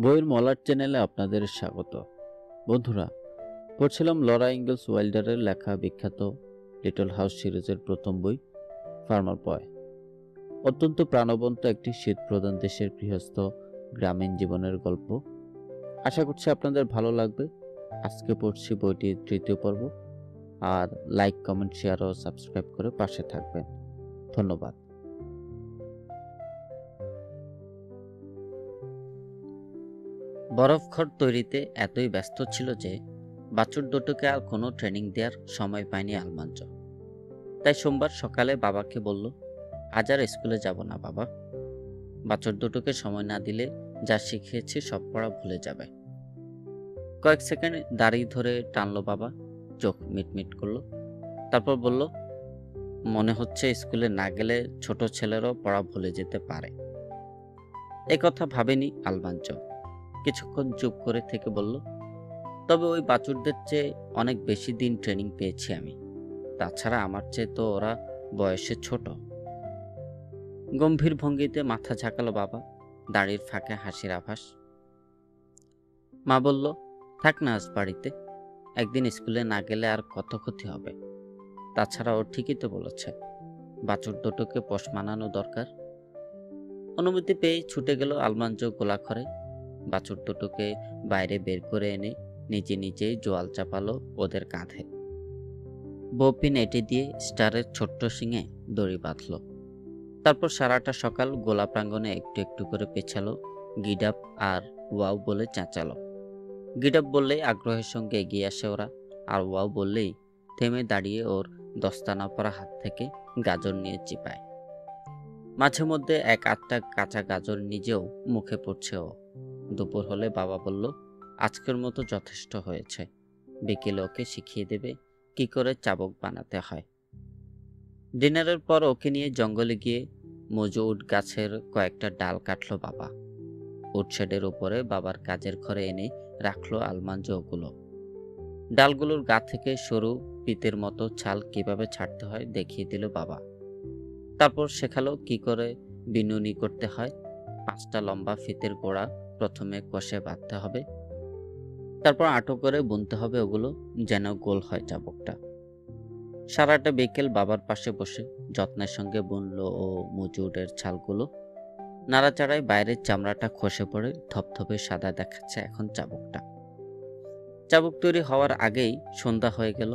বইয়ের মলার চ্যানেলে আপনাদের স্বাগত। বন্ধুরা, পড়ছিলাম লরা ইঙ্গলস ওয়াইল্ডারের লেখা বিখ্যাত লিটল হাউস সিরিজের প্রথম বই ফার্মার বয়। অত্যন্ত প্রাণবন্ত একটি শীতপ্রধান দেশের গৃহস্থ গ্রামীণ জীবনের গল্প। আশা করছি আপনাদের ভালো লাগবে। আজকে পড়ছি বইটির তৃতীয় পর্ব। আর লাইক, কমেন্ট, শেয়ার ও সাবস্ক্রাইব করে পাশে থাকবেন। ধন্যবাদ। বরফ ঘর তৈরিতে এতই ব্যস্ত ছিল যে বাছুর দুটোকে আর কোনো ট্রেনিং দেওয়ার সময় পায়নি আলমাঞ্জ। তাই সোমবার সকালে বাবাকে বলল, আজ আর স্কুলে যাব না বাবা। বাছুর দুটোকে সময় না দিলে যা শিখিয়েছি সব পড়া ভুলে যাবে। কয়েক সেকেন্ড দাড়ি ধরে টানলো বাবা, চোখ মিটমিট করলো, তারপর বলল, মনে হচ্ছে স্কুলে না গেলে ছোট ছেলেরাও পড়া ভুলে যেতে পারে। কথা ভাবেনি আলমাঞ্জ। কিছুক্ষণ চুপ করে থেকে বলল, তবে ওই বাছুরদের চেয়ে অনেক বেশি দিন ট্রেনিং পেয়েছি আমি। তাছাড়া আমার চেয়ে তো ওরা বয়সে ছোট। গম্ভীর ভঙ্গিতে মাথা ঝাঁকালো বাবা, দাড়ির ফাঁকে হাসির আভাস। মা বলল, থাক না আজ বাড়িতে, একদিন স্কুলে না গেলে আর কত ক্ষতি হবে। তাছাড়া ও ঠিকই তো বলেছে, বাছুর দুটোকে পোষ মানানো দরকার। অনুমতি পেয়ে ছুটে গেল আলমাঞ্জ গোলাঘরে। বাছুর দুটোকে বাইরে বের করে এনে নিজে নিজেই জোয়াল চাপালো ওদের কাঁধে। বপিন এঁটে দিয়ে স্টারের ছোট্ট শিঙে দড়ি বাঁধল। তারপর সারাটা সকাল গোলা প্রাঙ্গণে একটু একটু করে পেছালো, গিডাপ আর ওয়াও বলে চেঁচালো। গিডাপ বললেই আগ্রহের সঙ্গে এগিয়ে আসে ওরা, আর ওয়াও বললেই থেমে দাঁড়িয়ে ওর দস্তানা পরা হাত থেকে গাজর নিয়ে চিপায়। মাঝে মধ্যে এক আধটা কাঁচা গাজর নিজেও মুখে পড়ছে ও। দুপুর হলে বাবা বলল, আজকের মতো যথেষ্ট হয়েছে, বিকেলে ওকে শিখিয়ে দেবে কি করে চাবক বানাতে হয়। ডিনারের পর ওকে নিয়ে জঙ্গলে গিয়ে মজু উট গাছের কয়েকটা ডাল কাটলো বাবা। উটশেডের উপরে বাবার কাজের ঘরে এনে রাখলো আলমাঞ্জ ওগুলো। ডালগুলোর গা থেকে সরু পিতের মতো ছাল কিভাবে ছাড়তে হয় দেখিয়ে দিল বাবা। তারপর শেখালো কি করে বিনুনি করতে হয়। 5টা লম্বা ফিতের গোড়া প্রথমে কষে বাঁধতে হবে, তারপর আঁটো করে বুনতে হবে ওগুলো, যেন গোল হয় চাবকটা। সারাটা বিকেল বাবার পাশে বসে যত্নের সঙ্গে বুনলো ও মজুরের ছালগুলো। নাড়াচাড়ায় বাইরের চামড়াটা খসে পড়ে ধপধপে সাদা দেখাচ্ছে এখন চাবকটা। চাবক তৈরি হওয়ার আগেই সন্ধ্যা হয়ে গেল।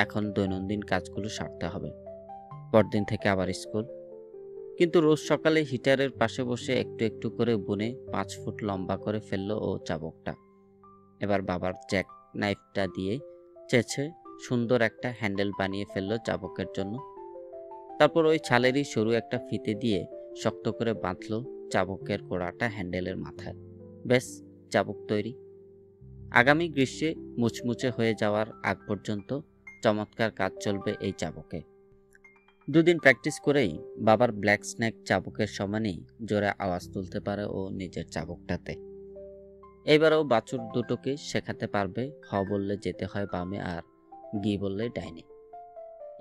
এখন দৈনন্দিন কাজগুলো সারতে হবে। পরদিন থেকে আবার স্কুল। কিন্তু রোজ সকালে হিটারের পাশে বসে একটু একটু করে বুনে 5 ফুট লম্বা করে ফেললো ও চাবকটা। এবার বাবার জ্যাক নাইফটা দিয়ে চেঁচে সুন্দর একটা হ্যান্ডেল বানিয়ে ফেললো চাবকের জন্য। তারপর ওই ছালেরই সরু একটা ফিতে দিয়ে শক্ত করে বাঁধলো চাবকের গোড়াটা হ্যান্ডেলের মাথায়। ব্যাস, চাবক তৈরি। আগামী গ্রীষ্মে মুচমুচে হয়ে যাওয়ার আগ পর্যন্ত চমৎকার কাজ চলবে এই চাবকে। 2 দিন প্র্যাকটিস করেই বাবার ব্ল্যাক স্ন্যাক চাবকের সমানেই জোরে আওয়াজ তুলতে পারে ও নিজের চাবকটাতে। এবারও বাছুর দুটোকে শেখাতে পারবে হ বললে যেতে হয় বামে আর গি বললে ডাইনে।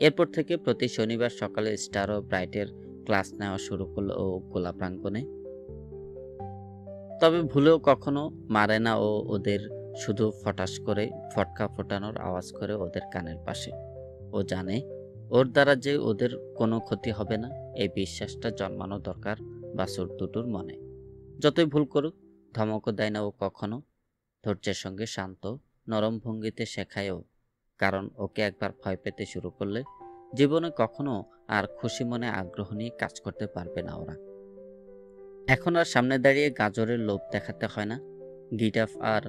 এরপর থেকে প্রতি শনিবার সকালে স্টার ও ব্রাইটের ক্লাস নেওয়া শুরু করলো ও গোলা প্রাঙ্গণে। তবে ভুলেও কখনো মারে না ও ওদের, শুধু ফটাস করে ফটকা ফোটানোর আওয়াজ করে ওদের কানের পাশে। ও জানে ওর দ্বারা যে ওদের কোনো ক্ষতি হবে না, এই বিশ্বাসটা জন্মানো দরকার বাছুর দুটোর মনে। যতই ভুল করুক ধমকও দেয় না ও কখনো। ধৈর্যের সঙ্গে শান্ত নরম ভঙ্গিতে শেখায় ও, কারণ ওকে একবার ভয় পেতে শুরু করলে জীবনে কখনো আর খুশি মনে আগ্রহ নিয়ে কাজ করতে পারবে না ওরা। এখন আর সামনে দাঁড়িয়ে গাজরের লোভ দেখাতে হয় না। গিটাফ আর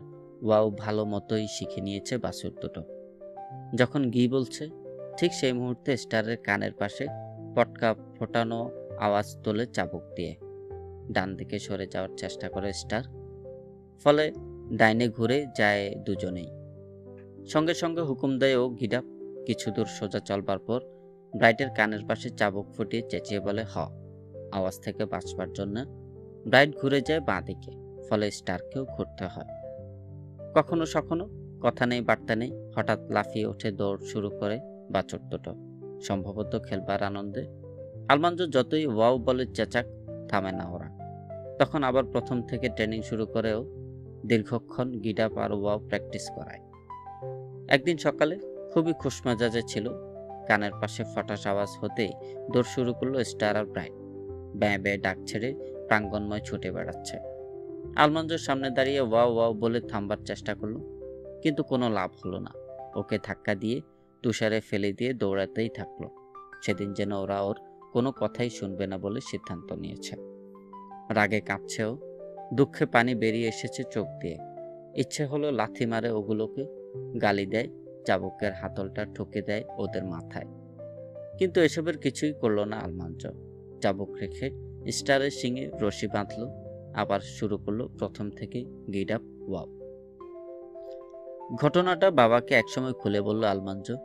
ওয়াও ভালো মতোই শিখে নিয়েছে বাছুর দুটো। যখন গি বলছে ঠিক সেই মুহূর্তে স্টারের কানের পাশে পটকা ফোটানো আওয়াজ তোলে চাবুক দিয়ে। ডান দিকে সরে যাওয়ার চেষ্টা করে স্টার, ফলে ডাইনে ঘুরে যায় দুজনেই। সঙ্গে সঙ্গে হুকুম দেয় ও গিডাপ। কিছু দূর সোজা চলবার পর ব্রাইটের কানের পাশে চাবুক ফুটিয়ে চেঁচিয়ে বলে হ। আওয়াজ থেকে বাঁচবার জন্য ব্রাইট ঘুরে যায় বাঁ দিকে, ফলে স্টারকেও ঘুরতে হয়। কখনো সখনো কথা নেই বার্তা নেই, হঠাৎ লাফিয়ে উঠে দৌড় শুরু করে বাছুর দুটো, সম্ভবত খেলবার আনন্দে। আলমাঞ্জ যতই ওয়াও বলে চেঁচাক, থামে না ওরা। তখন আবার প্রথম থেকে ট্রেনিং শুরু করেও দীর্ঘক্ষণ গিটার আর ওয়াও প্র্যাকটিস করায়। একদিন সকালে খুবই খুশমেজাজে ছিল। কানের পাশে ফটাস আওয়াজ হতেই দৌড় শুরু করলো স্টার আর ব্রাইট। ব্যাঁ ব্যাঁ ডাক ছেড়ে প্রাঙ্গণময় ছুটে বেড়াচ্ছে। আলমাঞ্জোর সামনে দাঁড়িয়ে ওয়াও ওয়াও বলে থামবার চেষ্টা করলো, কিন্তু কোনো লাভ হলো না। ওকে ধাক্কা দিয়ে তুষারে ফেলে দিয়ে দৌড়াতেই থাকলো। সেদিন যেন ওরা ওর কোনো কথাই শুনবে না বলে সিদ্ধান্ত নিয়েছে। রাগে কাঁপছেও, দুঃখে পানি বেরিয়ে এসেছে চোখ দিয়ে। ইচ্ছে হলো লাথি মারে ওগুলোকে, গালি দেয়, চাবুকের হাতলটা ঠুকে দেয় ওদের মাথায়। কিন্তু এসবের কিছুই করলো না আলমাঞ্জো। চাবুক রেখে স্টারের শিঙে রশি বাঁধল, আবার শুরু করলো প্রথম থেকে গিট আপ ওয়াও। ঘটনাটা বাবাকে একসময় খুলে বলল আলমাঞ্জো।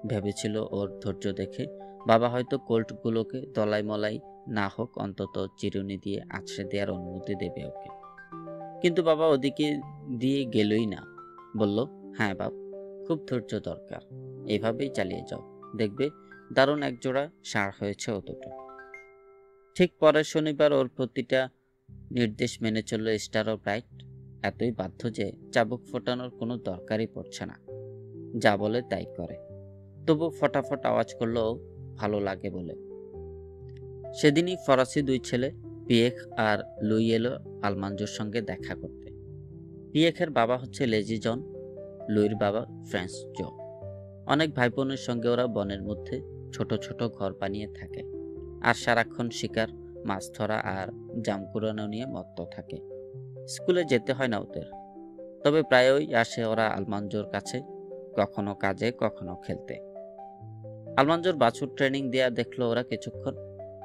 ভেবেছিল ওর ধৈর্য দেখে বাবা হয়তো কোল্টগুলোকে দলাই মলাই না হোক অন্তত চিরুনি দিয়ে আছড়ে দেওয়ার অনুমতি দেবে ওকে। কিন্তু বাবা ওদিকে দিয়ে গেলই না। বলল, হ্যাঁ বাপ, খুব ধৈর্য দরকার, এইভাবেই চালিয়ে যাও, দেখবে দারুণ একজোড়া ষাঁড় হয়েছে ও দুটো। ঠিক পরের শনিবার ওর প্রতিটা নির্দেশ মেনে চলল স্টার ও ব্রাইট। এতই বাধ্য যে চাবুক ফোটানোর কোনো দরকারই পড়ছে না, যা বলে তাই করে। তবু ফটাফট আওয়াজ করলো ভালো লাগে বলে। সেদিনই ফরাসি দুই ছেলে পিয়েখ আর লুই এলো আলমাঞ্জোর সঙ্গে দেখা করতে। পিয়েখের বাবা হচ্ছে লেজি জন, লুইর বাবা ফ্রেঞ্চ জো। অনেক ভাই বোনের সঙ্গে ওরা বনের মধ্যে ছোট ছোট ঘর বানিয়ে থাকে, আর সারাক্ষণ শিকার, মাছ ধরা আর জাম কুড়ানো নিয়ে মত্ত থাকে। স্কুলে যেতে হয় না ওদের, তবে প্রায়ই আসে ওরা আলমাঞ্জোর কাছে, কখনো কাজে কখনো খেলতে। আলমাঞ্জোর বাছুর ট্রেনিং দেয়া দেখলো ওরা কিছুক্ষণ।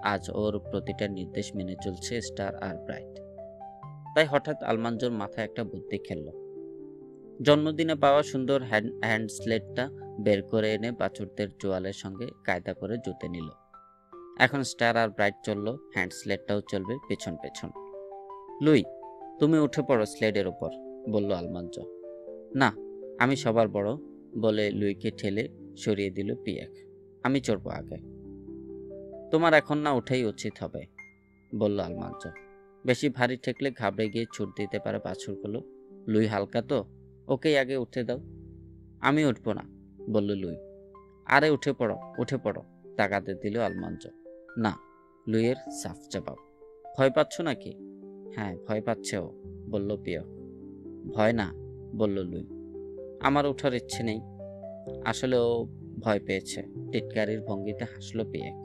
আজ ওর প্রতিটা নির্দেশ মেনে চলছে স্টার আর ব্রাইট। তাই হঠাৎ আলমাঞ্জোর মাথায় একটা বুদ্ধি খেলল। জন্মদিনে পাওয়া সুন্দর হ্যান্ড স্লেটটা বের করে এনে বাছুরদের জোয়ালের সঙ্গে কায়দা করে জুতে নিল। এখন স্টার আর ব্রাইট চললো, হ্যান্ড স্লেটটাও চলবে পেছন পেছন। লুই, তুমি উঠে পড়ো স্লেডের ওপর, বলল আলমাঞ্জো। না, আমি সবার বড়, বলে লুইকে ঠেলে সরিয়ে দিল পিয়েখ। আমি চড়বো আগে। তোমার এখন না উঠেই উচিত হবে, বলল আলমাঞ্জো। বেশি ভারী ঠেকলে ঘাবড়ে গিয়ে ছুট দিতে পারে বাছুরগুলো। লুই হালকা তো, ওকেই আগে উঠে দাও। আমি উঠবো না, বলল লুই। আরে উঠে পড়ো, উঠে পড়ো, তাকাতে দিল আলমাঞ্জো। না, লুইয়ের সাফ জবাব। ভয় পাচ্ছ নাকি? হ্যাঁ, ভয় পাচ্ছে ও, বলল পিয়েখ। ভয় না, বলল লুই। আমার ওঠার ইচ্ছে নেই। আসলে ও ভয় পেয়েছে, টিটকারির ভঙ্গিতে হাসলো পিয়েখ।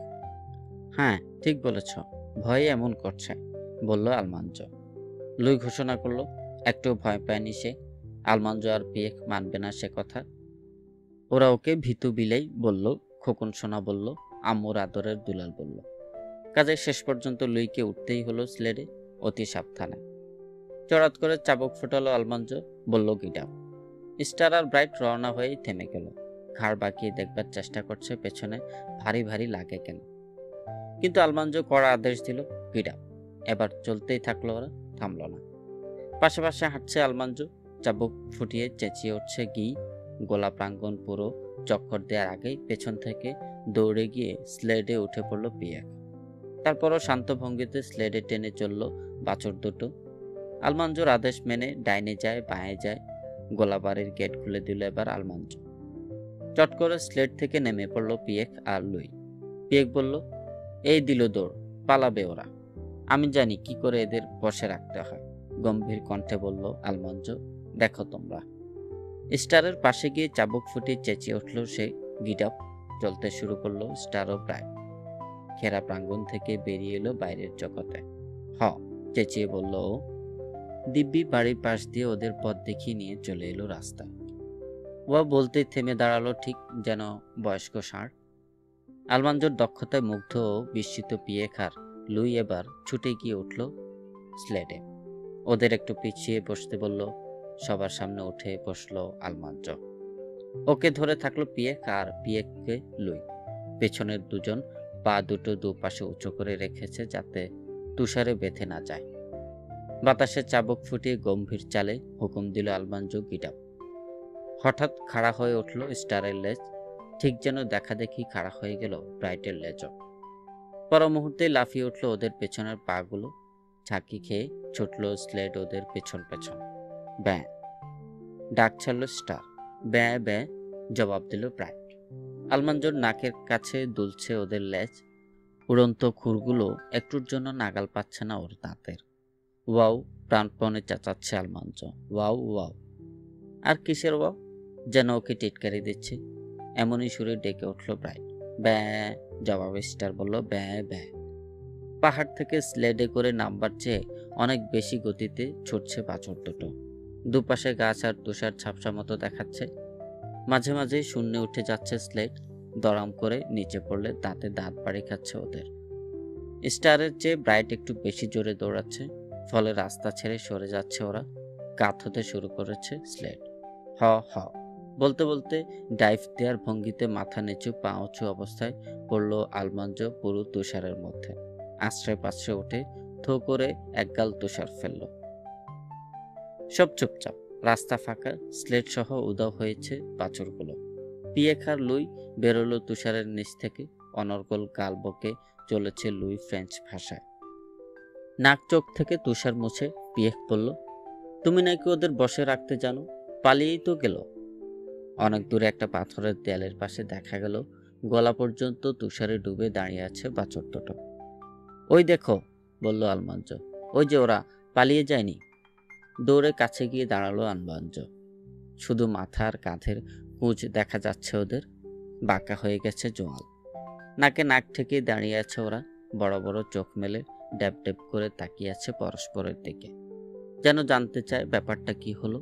হ্যাঁ, ঠিক বলেছ, ভয়ে এমন করছে, বলল আলমাঞ্জো। লুই ঘোষণা করলো, একটু ভয় পায়নি সে। আলমাঞ্জো আর পিয়েখ মানবে না সে কথা। ওরা ওকে ভীতু বিলেই বলল, খোকন সোনা বলল, আম্মুর আদরের দুলাল বলল। কাজে শেষ পর্যন্ত লুইকে উঠতেই হলো স্লেডে, অতি সাবধানে। চড়াত করে চাবুক ফোটালো আলমাঞ্জো, বলল গিট আপ। স্টার আর ব্রাইট রওনা হয়েই থেমে গেল। ঘাড় বাঁকিয়ে দেখবার চেষ্টা করছে পেছনে ভারী ভারী লাগে কেন। কিন্তু আলমাঞ্জো কড়া আদেশ দিল, গিট আপ। এবার চলতেই থাকলো, ওরা থামল না। পাশে পাশে হাঁটছে আলমাঞ্জো, চাবুক ফুটিয়ে চেঁচিয়ে উঠছে গি। গোলা প্রাঙ্গণ পুরো চক্কর দেওয়ার আগেই পেছন থেকে দৌড়ে গিয়ে স্লেডে উঠে পড়ল পিয়েখ। তারপরও শান্ত ভঙ্গিতে স্লেডে টেনে চলল বাছুর দুটো। আলমাঞ্জোর আদেশ মেনে ডাইনে যায়, বাঁয়ে যায়। গোলাবাড়ির গেট খুলে দিল এবার আলমাঞ্জো। চট করে স্লেড থেকে নেমে পড়ল পিয়েখ আর লুই। পিয়েখ বলল, এই দিল দৌড়, পালাবে ওরা। আমি জানি কি করে এদের বসে রাখতে হয়, গম্ভীর কণ্ঠে বলল আলমাঞ্জো। দেখো তোমরা। স্টারের পাশে গিয়ে চাবুক ফুটিয়ে চেঁচিয়ে উঠল সে, গিট আপ। চলতে শুরু করলো স্টার ও ব্রাইট। ঘেরা প্রাঙ্গণ থেকে বেরিয়ে এলো বাইরের জগতে। হ, চেঁচিয়ে বলল ও। দিব্যি বাড়ির পাশ দিয়ে ওদের পথ দেখিয়ে নিয়ে চলে এলো রাস্তায়। ও বলতেই থেমে দাঁড়ালো, ঠিক যেন বয়স্ক ষাঁড়। আলমাঞ্জোর দক্ষতায় মুগ্ধ ও বিস্মিত পিয়েখ আর লুই এবার ছুটে গিয়ে উঠল স্লেডে। ওদের একটু পিছিয়ে বসতে বলল। সবার সামনে উঠে বসলো আলমাঞ্জো। ওকে ধরে থাকলো পিয়েখ, আর পিয়েখকে লুই। পেছনের দুজন পা দুটো দুপাশে উঁচু করে রেখেছে যাতে তুষারে বেঁধে না যায়। বাতাসে চাবুক ফুটিয়ে গম্ভীর চালে হুকুম দিল আলমাঞ্জো, গিট আপ। হঠাৎ খাড়া হয়ে উঠল স্টারের লেজ, ঠিক যেন দেখা দেখি খাড়া হয়ে গেল ব্রাইটের লেজও। পর মুহূর্তেই লাফিয়ে উঠল ওদের পেছনের পাগুলো। ঝাঁকি খেয়ে ছুটল স্লেড ওদের পেছন পেছন। ব্যাঁ। ডাক ছাড়ল স্টার। ব্যাঁ ব্যাঁ জবাব দিল ব্রাইট। আলমাঞ্জোর নাকের কাছে দুলছে ওদের লেজ। উড়ন্ত খুরগুলো একটুর জন্য নাগাল পাচ্ছে না ওর দাঁতের। ওয়াও প্রাণপণে চেঁচাচ্ছে আলমাঞ্জো, ওয়াও ওয়াও। আর কিসের ওয়াও? যেন ওকে টিটকারি দিচ্ছে। এমনই সুরে ডেকে উঠল ব্রাইট। ব্যাঁ জবাবে স্টার বলল, ব্যাঁ ব্যাঁ। পাহাড় থেকে স্লেডে করে নামবার চেয়ে অনেক বেশি গতিতে ছুটছে বাছুর দুটো। দুপাশে গাছ আর তুষার ঝাপসা মতো দেখাচ্ছে। মাঝে মাঝে শূন্যে উঠে যাচ্ছে স্লেড। দড়াম করে নিচে পড়লে দাঁতে দাঁত বাড়ি খাচ্ছে ওদের। স্টারের চেয়ে ব্রাইট একটু বেশি জোরে দৌড়াচ্ছে, ফলে রাস্তা ছেড়ে সরে যাচ্ছে ওরা। কাত হতে শুরু করেছে স্লেড। হ হ বলতে বলতে ডাইভ দেওয়ার ভঙ্গিতে মাথা নিচু পা উঁচু অবস্থায় পড়ল আলমাঞ্জো পুরো তুষারের মধ্যে। আশ্রয় পাশ্রয় উঠে থো করে একগাল তুষার ফেলল। সব চুপচাপ, রাস্তা ফাঁকা, স্লেড সহ উধাও হয়েছে বাছুরগুলো। পিয়েক আর লুই বেরোলো তুষারের নিচ থেকে। অনর্গল গাল বকে চলেছে লুই ফ্রেঞ্চ ভাষায়। নাক চোখ থেকে তুষার মুছে পিয়েক বলল, তুমি নাকি ওদের বসে রাখতে জানো, পালিয়েই তো গেল। অনেক দূরে একটা পাথরের দেয়ালের পাশে দেখা গেল গলা পর্যন্ত তুষারে ডুবে দাঁড়িয়ে আছে বাছুর দুটো। ওই দেখো, বলল আলমাঞ্জো, ওই যে ওরা পালিয়ে যায়নি। দৌড়ে কাছে গিয়ে দাঁড়ালো আলমাঞ্জো। শুধু মাথা আর কাঁধের কুঁচ দেখা যাচ্ছে ওদের। বাঁকা হয়ে গেছে জোয়াল। নাকে নাক ঠেকিয়ে দাঁড়িয়ে আছে ওরা। বড় বড় চোখ মেলে ড্যাব ড্যাব করে তাকিয়ে আছে পরস্পরের দিকে, যেন জানতে চায় ব্যাপারটা কি হলো।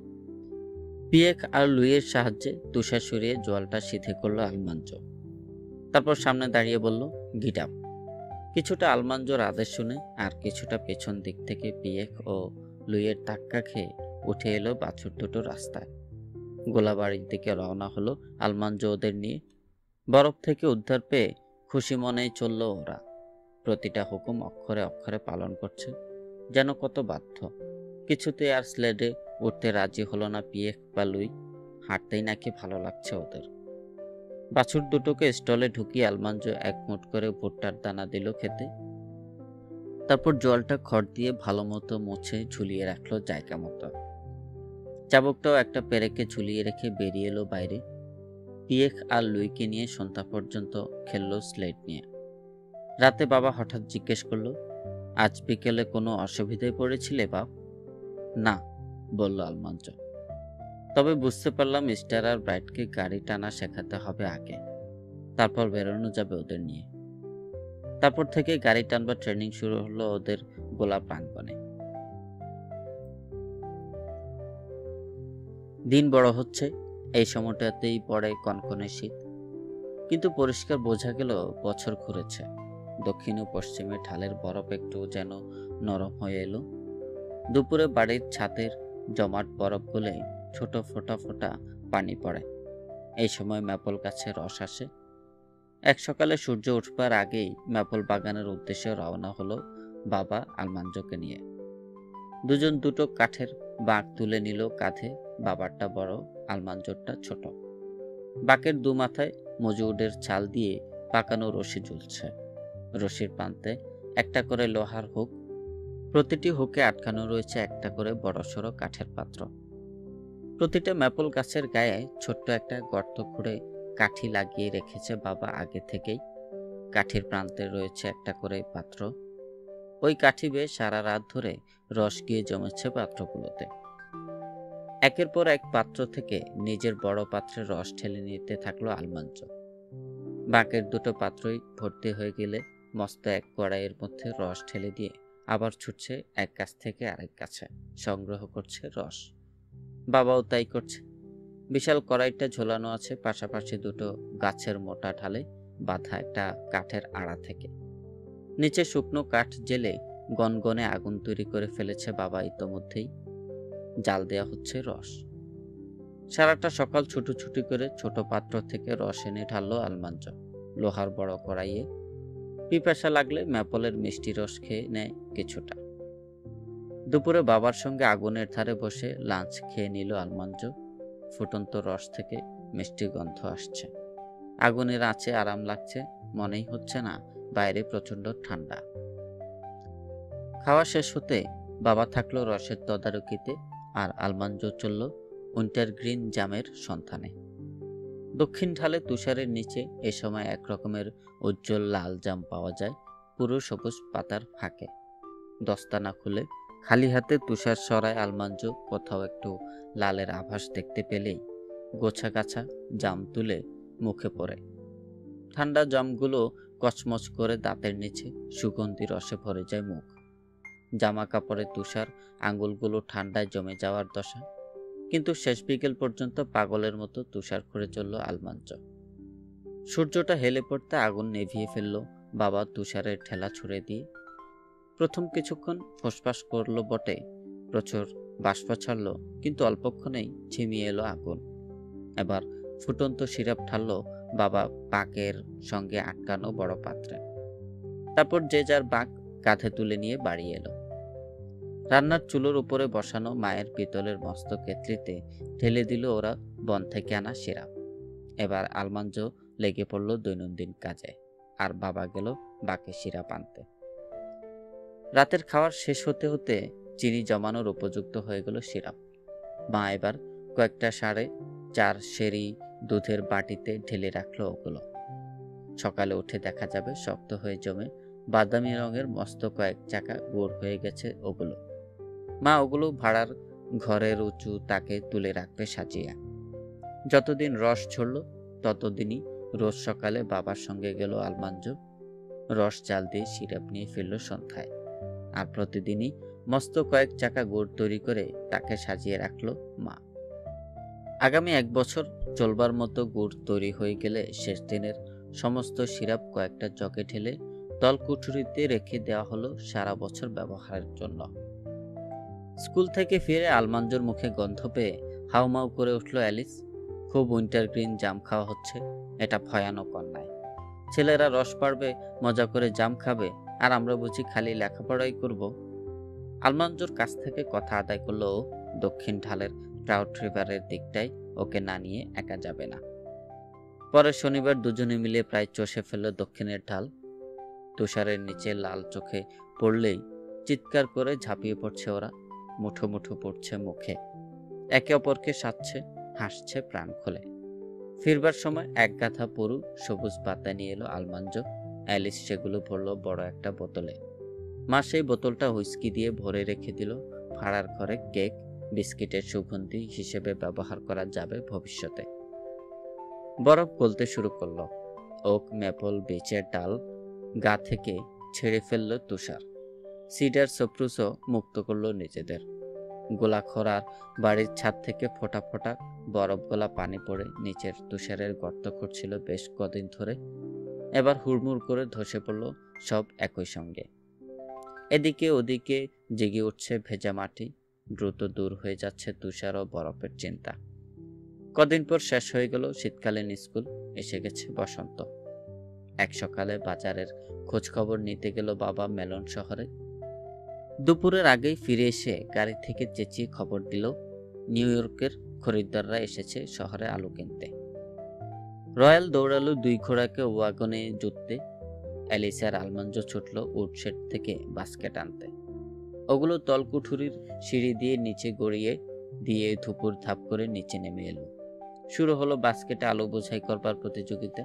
পিয়েক আর লুইয়ের সাহায্যে তুষার সরিয়ে জোয়ালটা সিধে করলো আলমাঞ্জো। তারপর সামনে দাঁড়িয়ে বলল, গিট আপ। কিছুটা আলমাঞ্জোর আদেশ শুনে আর কিছুটা পেছন দিক থেকে পিয়েক ও লুইয়ের ধাক্কা খেয়ে উঠে এলো বাছুর দুটো রাস্তায়। গোলাবাড়ির দিকে রওনা হলো আলমাঞ্জো ওদের নিয়ে। বরফ থেকে উদ্ধার পেয়ে খুশি মনেই চলল ওরা। প্রতিটা হুকুম অক্ষরে অক্ষরে পালন করছে, যেন কত বাধ্য। কিছুতে আর স্লেডে উঠতে রাজি হলো না পিয়েক বা লুই। হাঁটতেই নাকি ভালো লাগছে ওদের। বাছুর দুটোকে স্টলে ঢুকিয়ে আলমাঞ্জো এক মুঠ করে ভুট্টার দানা দিল খেতে। তারপর জলটা খড় দিয়ে ভালো মতো মুছে ঝুলিয়ে রাখলো জায়গা মতো। চাবুকটাও একটা পেরেকে ঝুলিয়ে রেখে বেরিয়ে এলো বাইরে। পিয়েক আর লুইকে নিয়ে সন্ধ্যা পর্যন্ত খেললো স্লেড নিয়ে। রাতে বাবা হঠাৎ জিজ্ঞেস করলো, আজ বিকেলে কোনো অসুবিধায় পড়েছিলে বাপ? না, বলল আলমাঞ্জো। তবে বুঝতে পারলাম স্টার আর ব্রাইটকে গাড়ি টানা শেখাতে হবে আগে, তারপর বেরোনো যাবে ওদের নিয়ে। তারপর থেকে গাড়ি টানবার ট্রেনিং শুরু হলো ওদের গোলা প্রাঙ্গণে। দিন বড় হচ্ছে। এই সময়টাতেই পড়ে কনকনে শীত, কিন্তু পরিষ্কার বোঝা গেল বছর ঘুরেছে। দক্ষিণ ও পশ্চিমে ঢালের বরফ একটু যেন নরম হয়ে এলো। দুপুরে বাড়ির ছাদের জমাট বরফ গলে ছোট ফোঁটা ফোঁটা পানি পড়ে। এই সময় ম্যাপল গাছে রস আসে। এক সকালে সূর্য উঠবার আগেই ম্যাপল বাগানের উদ্দেশ্যে রওনা হলো বাবা আলমাঞ্জোকে নিয়ে। দুজন দুটো কাঠের বাঁক তুলে নিল কাঁধে। বাবারটা বড়, আলমাঞ্জোরটা ছোট। বাঁকের দু মাথায় মজুদের চাল দিয়ে পাকানো রশি ঝুলছে। রশির প্রান্তে একটা করে লোহার হুক। প্রতিটি হুকে আটকানো রয়েছে একটা করে বড়সড় কাঠের পাত্র। প্রতিটা ম্যাপল গাছের গায়ে ছোট্ট একটা গর্ত খুঁড়ে কাঠি লাগিয়ে রেখেছে বাবা আগে থেকেই। কাঠির প্রান্তে রয়েছে একটা করে পাত্র। ওই কাঠি বেয়ে সারা রাত ধরে রস গিয়ে জমেছে পাত্রগুলোতে। একের পর এক পাত্র থেকে নিজের বড় পাত্রে রস ঠেলে নিতে থাকলো আলমাঞ্জো। বাঁকের দুটো পাত্রই ভর্তি হয়ে গেলে মস্ত এক কড়াইয়ের মধ্যে রস ঠেলে দিয়ে আবার ছুটছে এক গাছ থেকে আরেক গাছে, সংগ্রহ করছে রস। বাবাও তাই করছে। বিশাল কড়াইটা ঝোলানো আছে পাশাপাশি দুটো গাছের মোটা ঢালে বাঁধা একটা কাঠের আড়া থেকে। নিচে শুকনো কাঠ জেলে গনগনে আগুন তৈরি করে ফেলেছে বাবা ইতোমধ্যেই। জাল দেয়া হচ্ছে রস। সারাটা সকাল ছুটোছুটি করে ছোট পাত্র থেকে রস এনে ঢাললো আলমাঞ্জো লোহার বড় কড়াইয়ে। পিপাসা লাগলে ম্যাপলের মিষ্টি রস খেয়ে নেয় কিছুটা। দুপুরে বাবার সঙ্গে আগুনের ধারে বসে লাঞ্চ খেয়ে নিল আলমাঞ্জো। ফুটন্ত রস থেকে মিষ্টি গন্ধ আসছে। আগুনের আঁচে আরাম লাগছে, মনেই হচ্ছে না বাইরে প্রচন্ড ঠান্ডা। খাওয়া শেষ হতে বাবা থাকলো রসের তদারকিতে, আর আলমাঞ্জো চলল উইন্টার গ্রিন জামের সন্ধানে। দক্ষিণ ঢালে তুষারের নিচে এ সময় এক রকমের উজ্জ্বল লাল জাম পাওয়া যায় পুরো সবুজ পাতার ফাঁকে। দস্তানা খুলে খালি হাতে তুষার সরায় আলমাঞ্জো কোথাও একটু লালের আভাস দেখতে পেলেই গোছা গাছা জাম তুলে মুখে পড়ে। ঠান্ডা জামগুলো কচমচ করে দাঁতের নিচে সুগন্ধি রসে ভরে যায় মুখ। জামা কাপড়ে তুষার আঙুলগুলো ঠান্ডায় জমে যাওয়ার দশা, কিন্তু শেষ বিকেল পর্যন্ত পাগলের মতো তুষার করে চলল আলমাঞ্জো। সূর্যটা হেলে পড়তে আগুন নেভিয়ে ফেলল বাবা তুষারের ঠেলা ছুড়ে দিয়ে। প্রথম কিছুক্ষণ ফোসফাস করলো বটে, প্রচুর বাষ্প ছাড়ল, কিন্তু অল্পক্ষণেই ঝিমিয়ে এলো আগুন। এবার ফুটন্ত সিরাপ ঢালল বাবা পাকের সঙ্গে আটকানো বড় পাত্রে। তারপর যে যার বাঁক কাঁধে তুলে নিয়ে বাড়ি এলো। রান্নার চুলোর উপরে বসানো মায়ের পিতলের মস্ত কেতলিতে ঢেলে দিল ওরা বন থেকে আনা সিরাপ। এবার আলমাঞ্জো লেগে পড়ল দৈনন্দিন কাজে, আর বাবা গেল বাকি সিরাপ আনতে। রাতের খাবার শেষ হতে হতে চিনি জমানোর উপযুক্ত হয়ে গেল সিরাপ। মা এবার কয়েকটা 4.5 সেরি দুধের বাটিতে ঢেলে রাখলো ওগুলো। সকালে উঠে দেখা যাবে শক্ত হয়ে জমে বাদামি রঙের মস্ত কয়েক চাকা গুড় হয়ে গেছে ওগুলো। মা ওগুলো ভাড়ার ঘরের উঁচু তাকে তুলে রাখবে সাজিয়ে। যতদিন রস ঝরল ততদিনই রোজ সকালে বাবার সঙ্গে গেল আলমাঞ্জো। রস জাল দিয়ে সিরাপ নিয়ে ফিরল সন্ধ্যায়। আর প্রতিদিনই মস্ত কয়েক চাকা গুড় তৈরি করে তাকে সাজিয়ে রাখলো মা। আগামী 1 বছর চলবার মতো গুড় তৈরি হয়ে গেলে শেষ দিনের সমস্ত সিরাপ কয়েকটা জগে ঢেলে তলকুঠুরিতে রেখে দেওয়া হলো সারা বছর ব্যবহারের জন্য। স্কুল থেকে ফিরে আলমাঞ্জোর মুখে গন্ধ পেয়ে হাউমাউ করে উঠল অ্যালিস। খুব উইন্টার গ্রিন জাম খাওয়া হচ্ছে, এটা ভয়ানক অন্যায়। ছেলেরা রস পাড়বে, মজা করে জাম খাবে, আর আমরা বুঝি খালি লেখাপড়াই করব। আলমাঞ্জোর কাছ থেকে কথা আদায় করলো ও দক্ষিণ ঢালের ট্রাউট রিভারের দিকটায় ওকে না নিয়ে একা যাবে না। পরের শনিবার দুজনে মিলে প্রায় চষে ফেলল দক্ষিণের ঢাল। তুষারের নিচে লাল চোখে পড়লেই চিৎকার করে ঝাঁপিয়ে পড়ছে ওরা, মুঠো মুঠো পড়ছে মুখে, একে অপরকে সাধছে, হাসছে প্রাণ খুলে। ফিরবার সময় এক গাথা পুরু সবুজ পাতা নিয়ে এলো আলমাঞ্জো। অ্যালিস সেগুলো ভরল বড় একটা বোতলে। মা সেই বোতলটা হুইস্কি দিয়ে ভরে রেখে দিল ভাড়ার ঘরে কেক বিস্কিটের সুগন্ধি হিসেবে ব্যবহার করা যাবে ভবিষ্যতে। বরফ গলতে শুরু করলো। ওক, ম্যাপল, বিচের ডাল গা থেকে ছেড়ে ফেলল তুষার। সিডার, সপ্রুসও মুক্ত করলো নিজেদের। গোলাখোরার বাড়ির ছাদ থেকে ফোঁটা ফোঁটা বরফ গলা পানি পড়ে নিচের তুষারের গর্ত করছিল বেশ কদিন ধরে। এবার হুড়মুড় করে ধসে পড়ল সব একই সঙ্গে। এদিকে ওদিকে জেগে উঠছে ভেজা মাটি, দ্রুত দূর হয়ে যাচ্ছে তুষার ও বরফের চিন্তা। কদিন পর শেষ হয়ে গেল শীতকালীন স্কুল, এসে গেছে বসন্ত। এক সকালে বাজারের খোঁজ খবর নিতে গেল বাবা মেলন শহরে। দুপুরের আগেই ফিরে এসে গাড়ি থেকে চেঁচিয়ে খবর দিল নিউ ইয়র্কের খরিদ্দাররা এসেছে শহরে আলু কিনতে। রয়্যাল দৌড়ালো 2 ঘোড়াকে ওয়াগনে জুততে। অ্যালিসার আলমাঞ্জো ছুটল উডশেড থেকে বাস্কেট আনতে। ওগুলো তলকুঠুরির সিঁড়ি দিয়ে নিচে গড়িয়ে দিয়ে ধুপুর ধাপ করে নিচে নেমে এলো। শুরু হলো বাস্কেটে আলু বোঝাই করবার প্রতিযোগিতা,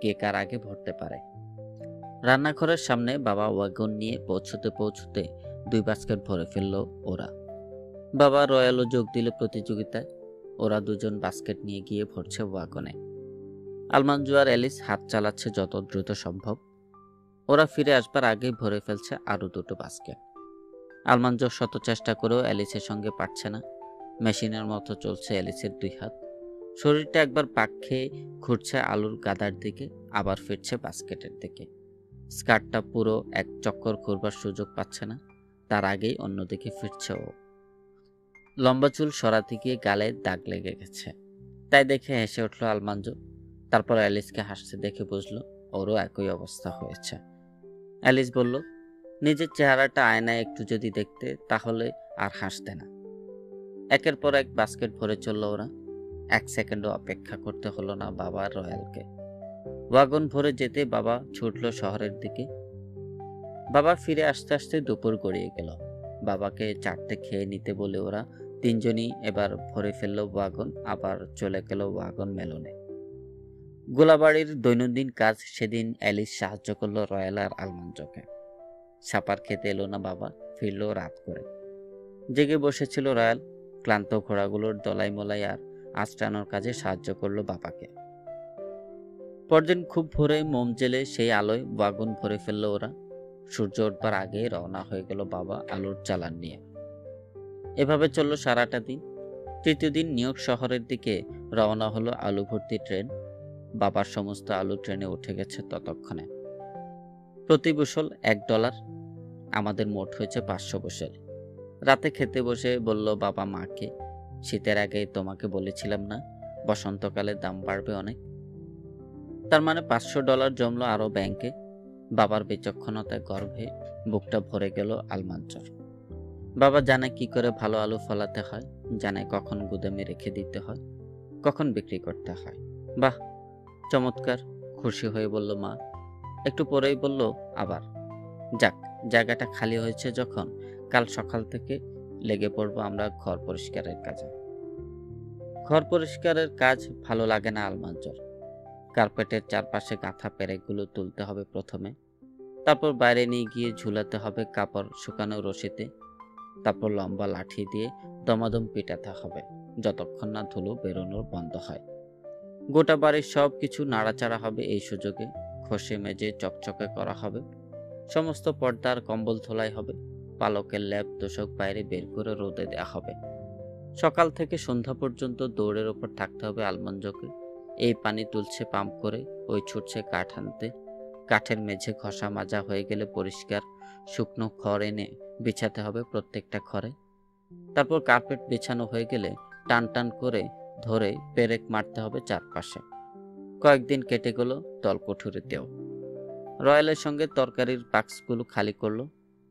কে কার আগে ভরতে পারে। রান্নাঘরের সামনে বাবা ওয়াগন নিয়ে পৌঁছতে পৌঁছতে 2 বাস্কেট ভরে ফেলল ওরা। বাবা রয়্যালও যোগ দিল প্রতিযোগিতায়। ওরা দুজন বাস্কেট নিয়ে গিয়ে ভরছে ওয়াগনে। আলমাঞ্জো আর অ্যালিস হাত চালাচ্ছে যত দ্রুত সম্ভব। ওরা ফিরে আসবার আগেই ভরে ফেলছে আরো 2টো বাস্কেট। আলমাঞ্জো শত চেষ্টা করেও অ্যালিসের সঙ্গে পারছে না। মেশিনের মতো চলছে অ্যালিসের 2 হাত। শরীরটা একবার পাক খেয়ে ঘুরছে আলুর গাদার দিকে, আবার ফিরছে বাস্কেটের দিকে। স্কার্টটা পুরো এক চক্কর ঘুরবার সুযোগ পাচ্ছে না, তার আগেই অন্যদিকে ফিরছে ও। লম্বা চুল সরাতে গিয়ে গালে দাগ লেগে গেছে, তাই দেখে হেসে উঠল আলমাঞ্জো। তারপর অ্যালিসকে হাসতে দেখে বুঝলো ওরও একই অবস্থা হয়েছে। অ্যালিস বলল, নিজের চেহারাটা আয়নায় একটু যদি দেখতে তাহলে আর হাসতে না। একের পর এক বাস্কেট ভরে চলল ওরা। 1 সেকেন্ডও অপেক্ষা করতে হলো না বাবা রয়্যালকে। ওয়াগন ভরে যেতে বাবা ছুটল শহরের দিকে। বাবা ফিরে আসতে আসতে দুপুর গড়িয়ে গেল। বাবাকে চারটে খেয়ে নিতে বলে ওরা তিনজনই এবার ভরে ফেলল ওয়াগন, আবার চলে গেল ওয়াগন মেলনে। গোলাবাড়ির দৈনন্দিন কাজ সেদিন অ্যালিস সাহায্য করলো রয়্যাল আর আলমাঞ্জকে। সাপার খেতে এলো না বাবা, ফিরল রাত করে। জেগে বসেছিল রয়্যাল, ক্লান্ত ঘোড়াগুলোর দলাই মলাই আর আঁচড়ানোর কাজে সাহায্য করলো বাবাকে। পরদিন খুব ভোরে মোম জেলে সেই আলোয় ওয়াগন ভরে ফেললো ওরা। সূর্য উঠবার আগেই রওনা হয়ে গেল বাবা আলুর চালান নিয়ে। এভাবে চলল সারাটা দিন। তৃতীয় দিন নিউ ইয়র্ক শহরের দিকে রওনা হলো আলু ভর্তি ট্রেন। বাবার সমস্ত আলু ট্রেনে উঠে গেছে ততক্ষণে। প্রতি বুশল $1। আমাদের মোট হয়েছে 500 বুশল। রাতে খেতে বসে বলল বাবা মাকে, শীতের আগে তোমাকে বলেছিলাম না বসন্তকালে দাম বাড়বে অনেক। তার মানে $500 জমলো আরো ব্যাংকে। বাবার বিচক্ষণতায় গর্বে বুকটা ভরে গেল আলমাঞ্চর। বাবা জানে কি করে ভালো আলু ফলাতে হয়, জানে কখন গুদামে রেখে দিতে হয়, কখন বিক্রি করতে হয়। বাহ, চমৎকার! খুশি হয়ে বলল মা। একটু পরেই বলল আবার, যাক, জায়গাটা খালি হয়েছে যখন, কাল সকাল থেকে লেগে পড়বো আমরা ঘর পরিষ্কারের কাজে। ঘর পরিষ্কারের কাজ ভালো লাগে না আলমাঞ্চর। কার্পেটের চারপাশে গাঁথা পেরেকগুলো তুলতে হবে প্রথমে, তারপর বাইরে নিয়ে গিয়ে ঝুলাতে হবে কাপড় শুকানো রশিতে, তারপর লম্বা লাঠি দিয়ে দমাদম পিটাতে হবে যতক্ষণ না ধুলো বেরোনোর বন্ধ হয়। গোটা বাড়ির সব কিছু নাড়াচাড়া হবে এই সুযোগে, ঘষে মেজে চকচকে করা হবে। সমস্ত পর্দার কম্বল ধোলাই হবে, পালকের ল্যাপ তোষক বাইরে বের করে রোদে দেওয়া হবে। সকাল থেকে সন্ধ্যা পর্যন্ত দৌড়ের ওপর থাকতে হবে আলমাঞ্জকে। এই পানি তুলছে পাম্প করে, ওই ছুটছে কাঠ আনতে। কাঠের মেঝে ঘষা মাজা হয়ে গেলে পরিষ্কার শুকনো খড় এনে বিছাতে হবে প্রত্যেকটা ঘরে। তারপর কার্পেট বিছানো হয়ে গেলে টান টান করে ধরে পেরেক মারতে হবে চারপাশে। কয়েকদিন কেটে গেল তলকুঠুরিতেও। রয়্যালের সঙ্গে তরকারির বাক্সগুলো খালি করলো।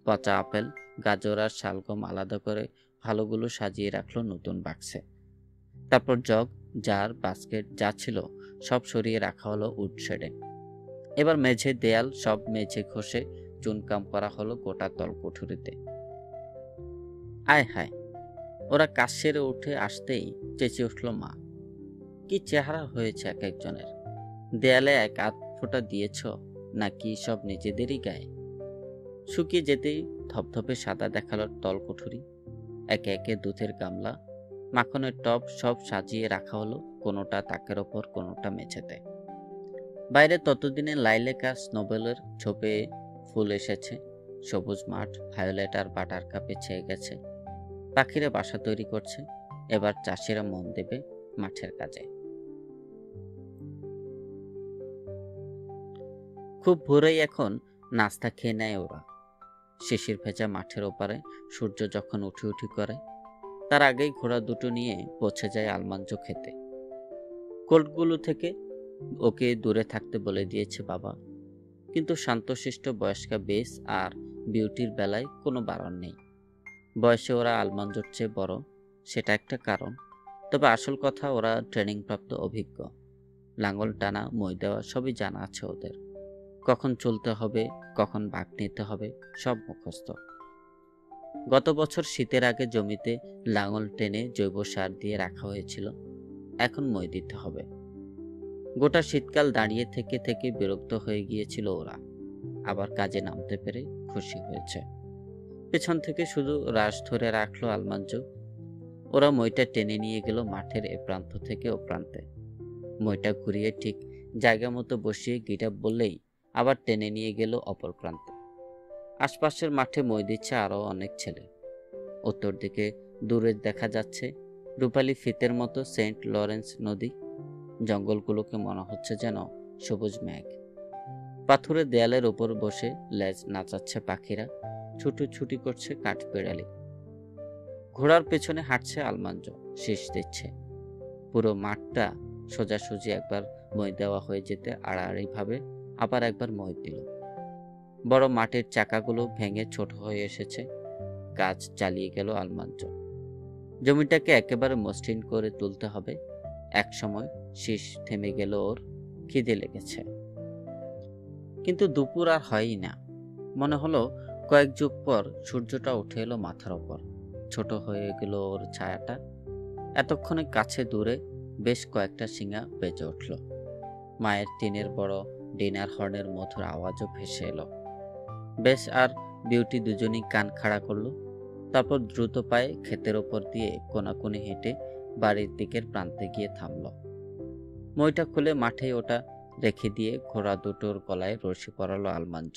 পচা আপেল, গাজর আর শালগম আলাদা করে ভালোগুলো সাজিয়ে রাখলো নতুন বাক্সে। তারপর জগ, জার, বাস্কেট যা ছিল সব সরিয়ে রাখা হলো উডশেডে। এবার মেঝে দেয়াল সব মেঝে ঘষে চুনকাম করা হলো গোটা তলকুঠুরিতে। আয় হায়, ওরা কাজ সেরে উঠে আসতেই চেঁচিয়ে উঠল মা। কি চেহারা হয়েছে এক একজনের! দেয়ালে এক আধ ফোঁটা দিয়েছ নাকি সব নিজেদেরই গায়ে? শুকিয়ে যেতেই ধপধপে সাদা দেখালো তলকুঠুরি। একে একে দুধের গামলা, মাখনের টব সব সাজিয়ে রাখা হলো, কোনোটা তাকের ওপর, কোনোটা মেঝেতে। বাইরে ততদিনে লাইলেক আর স্নোবেলের ঝোপে ফুল এসেছে। সবুজ মাঠ ভায়োলেট আর বাটার কাপে ছেয়ে গেছে। পাখিরা বাসা তৈরি করছে। এবার চাষিরা মন দেবে মাঠের কাজে। খুব ভোরেই এখন নাস্তা খেয়ে নেয় ওরা। শিশির ভেজা মাঠের ওপারে সূর্য যখন উঠি উঠি করে, তার আগেই ঘোড়া দুটো নিয়ে পৌঁছে যায় আলমাঞ্জ খেতে। কোল্টগুলো থেকে ওকে দূরে থাকতে বলে দিয়েছে বাবা, কিন্তু শান্তশিষ্ট বয়স্কা বেস আর বিউটির বেলায় কোনো বারণ নেই। বয়সে ওরা আলমাঞ্জর চেয়ে বড়, সেটা একটা কারণ। তবে আসল কথা, ওরা ট্রেনিংপ্রাপ্ত অভিজ্ঞ। লাঙল টানা, মই দেওয়া সবই জানা আছে ওদের। কখন চলতে হবে, কখন বাঁক নিতে হবে, সব মুখস্থ। গত বছর শীতের আগে জমিতে লাঙল টেনে জৈব সার দিয়ে রাখা হয়েছিল, এখন মই দিতে হবে। গোটা শীতকাল দাঁড়িয়ে থেকে থেকে বিরক্ত হয়ে গিয়েছিল ওরা, আবার কাজে নামতে পেরে খুশি হয়েছে। পেছন থেকে শুধু রাশ ধরে রাখলো আলমাঞ্জ। ওরা মইটা টেনে নিয়ে গেল মাঠের এ প্রান্ত থেকে ও প্রান্তে। মইটা ঘুরিয়ে ঠিক জায়গা মতো বসিয়ে গিটাপ বললেই আবার টেনে নিয়ে গেল অপর প্রান্তে। আশপাশের মাঠে মই দিচ্ছে আরও অনেক ছেলে। উত্তর দিকে দূরে দেখা যাচ্ছে রূপালী ফিতের মতো সেন্ট লরেন্স নদী। জঙ্গলগুলোকে মনে হচ্ছে যেন সবুজ মেঘ। পাথুরে দেয়ালের ওপর বসে লেজ নাচাচ্ছে পাখিরা, ছুটোছুটি করছে কাঠবিড়ালি। ঘোড়ার পেছনে হাঁটছে আলমাঞ্জ, শীষ দিচ্ছে। পুরো মাঠটা সোজাসুজি একবার মই দেওয়া হয়ে যেতে আড়াআড়িভাবে আবার একবার মই দিল। বড় মাটির চাকাগুলো ভেঙে ছোট হয়ে এসেছে। কাজ চালিয়ে গেল আলমাঞ্জ। জমিটাকে একেবারে মসৃণ করে তুলতে হবে। এক সময় শীষ থেমে গেল ওর, খিদে লেগেছে। কিন্তু দুপুর আর হয়ই না। মনে হলো কয়েক যুগ পর সূর্যটা উঠে এলো মাথার ওপর। ছোট হয়ে গেল ওর ছায়াটা। এতক্ষণে কাছে দূরে বেশ কয়েকটা শিঙা বেজে উঠল। মায়ের টিনের বড় ডিনার হর্নের মধুর আওয়াজও ভেসে এলো। বেশ আর বিউটি দুজনেই কান খাড়া করলো। তারপর দ্রুত পায়ে ক্ষেতের ওপর দিয়ে কোনাকুনি হেঁটে বাড়ির দিকের প্রান্তে গিয়ে থামল। মইটা খুলে মাঠে ওটা রেখে দিয়ে ঘোড়া দুটোর গলায় রশি পরালো আলমাঞ্জ।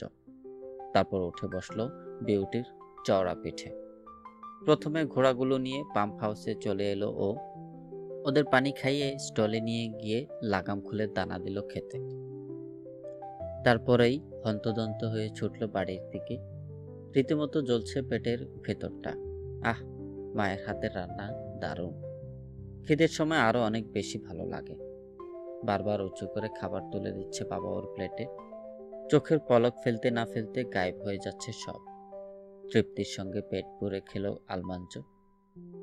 তারপর উঠে বসলো বিউটির চওড়া পিঠে। প্রথমে ঘোড়াগুলো নিয়ে পাম্প হাউসে চলে এলো ও। ওদের পানি খাইয়ে স্টলে নিয়ে গিয়ে লাগাম খুলে দানা দিল খেতে। তারপরেই হন্তদন্ত হয়ে ছুটল বাড়ির দিকে। রীতিমতো জ্বলছে পেটের ভেতরটা। আহ, মায়ের হাতের রান্না দারুণ। খিদের সময় আরো অনেক বেশি ভালো লাগে। বারবার উঁচু করে খাবার তুলে দিচ্ছে বাবা ওর প্লেটে। চোখের পলক ফেলতে না ফেলতে গায়েব হয়ে যাচ্ছে সব। তৃপ্তির সঙ্গে পেট পুরে খেলো আলমাঞ্জ।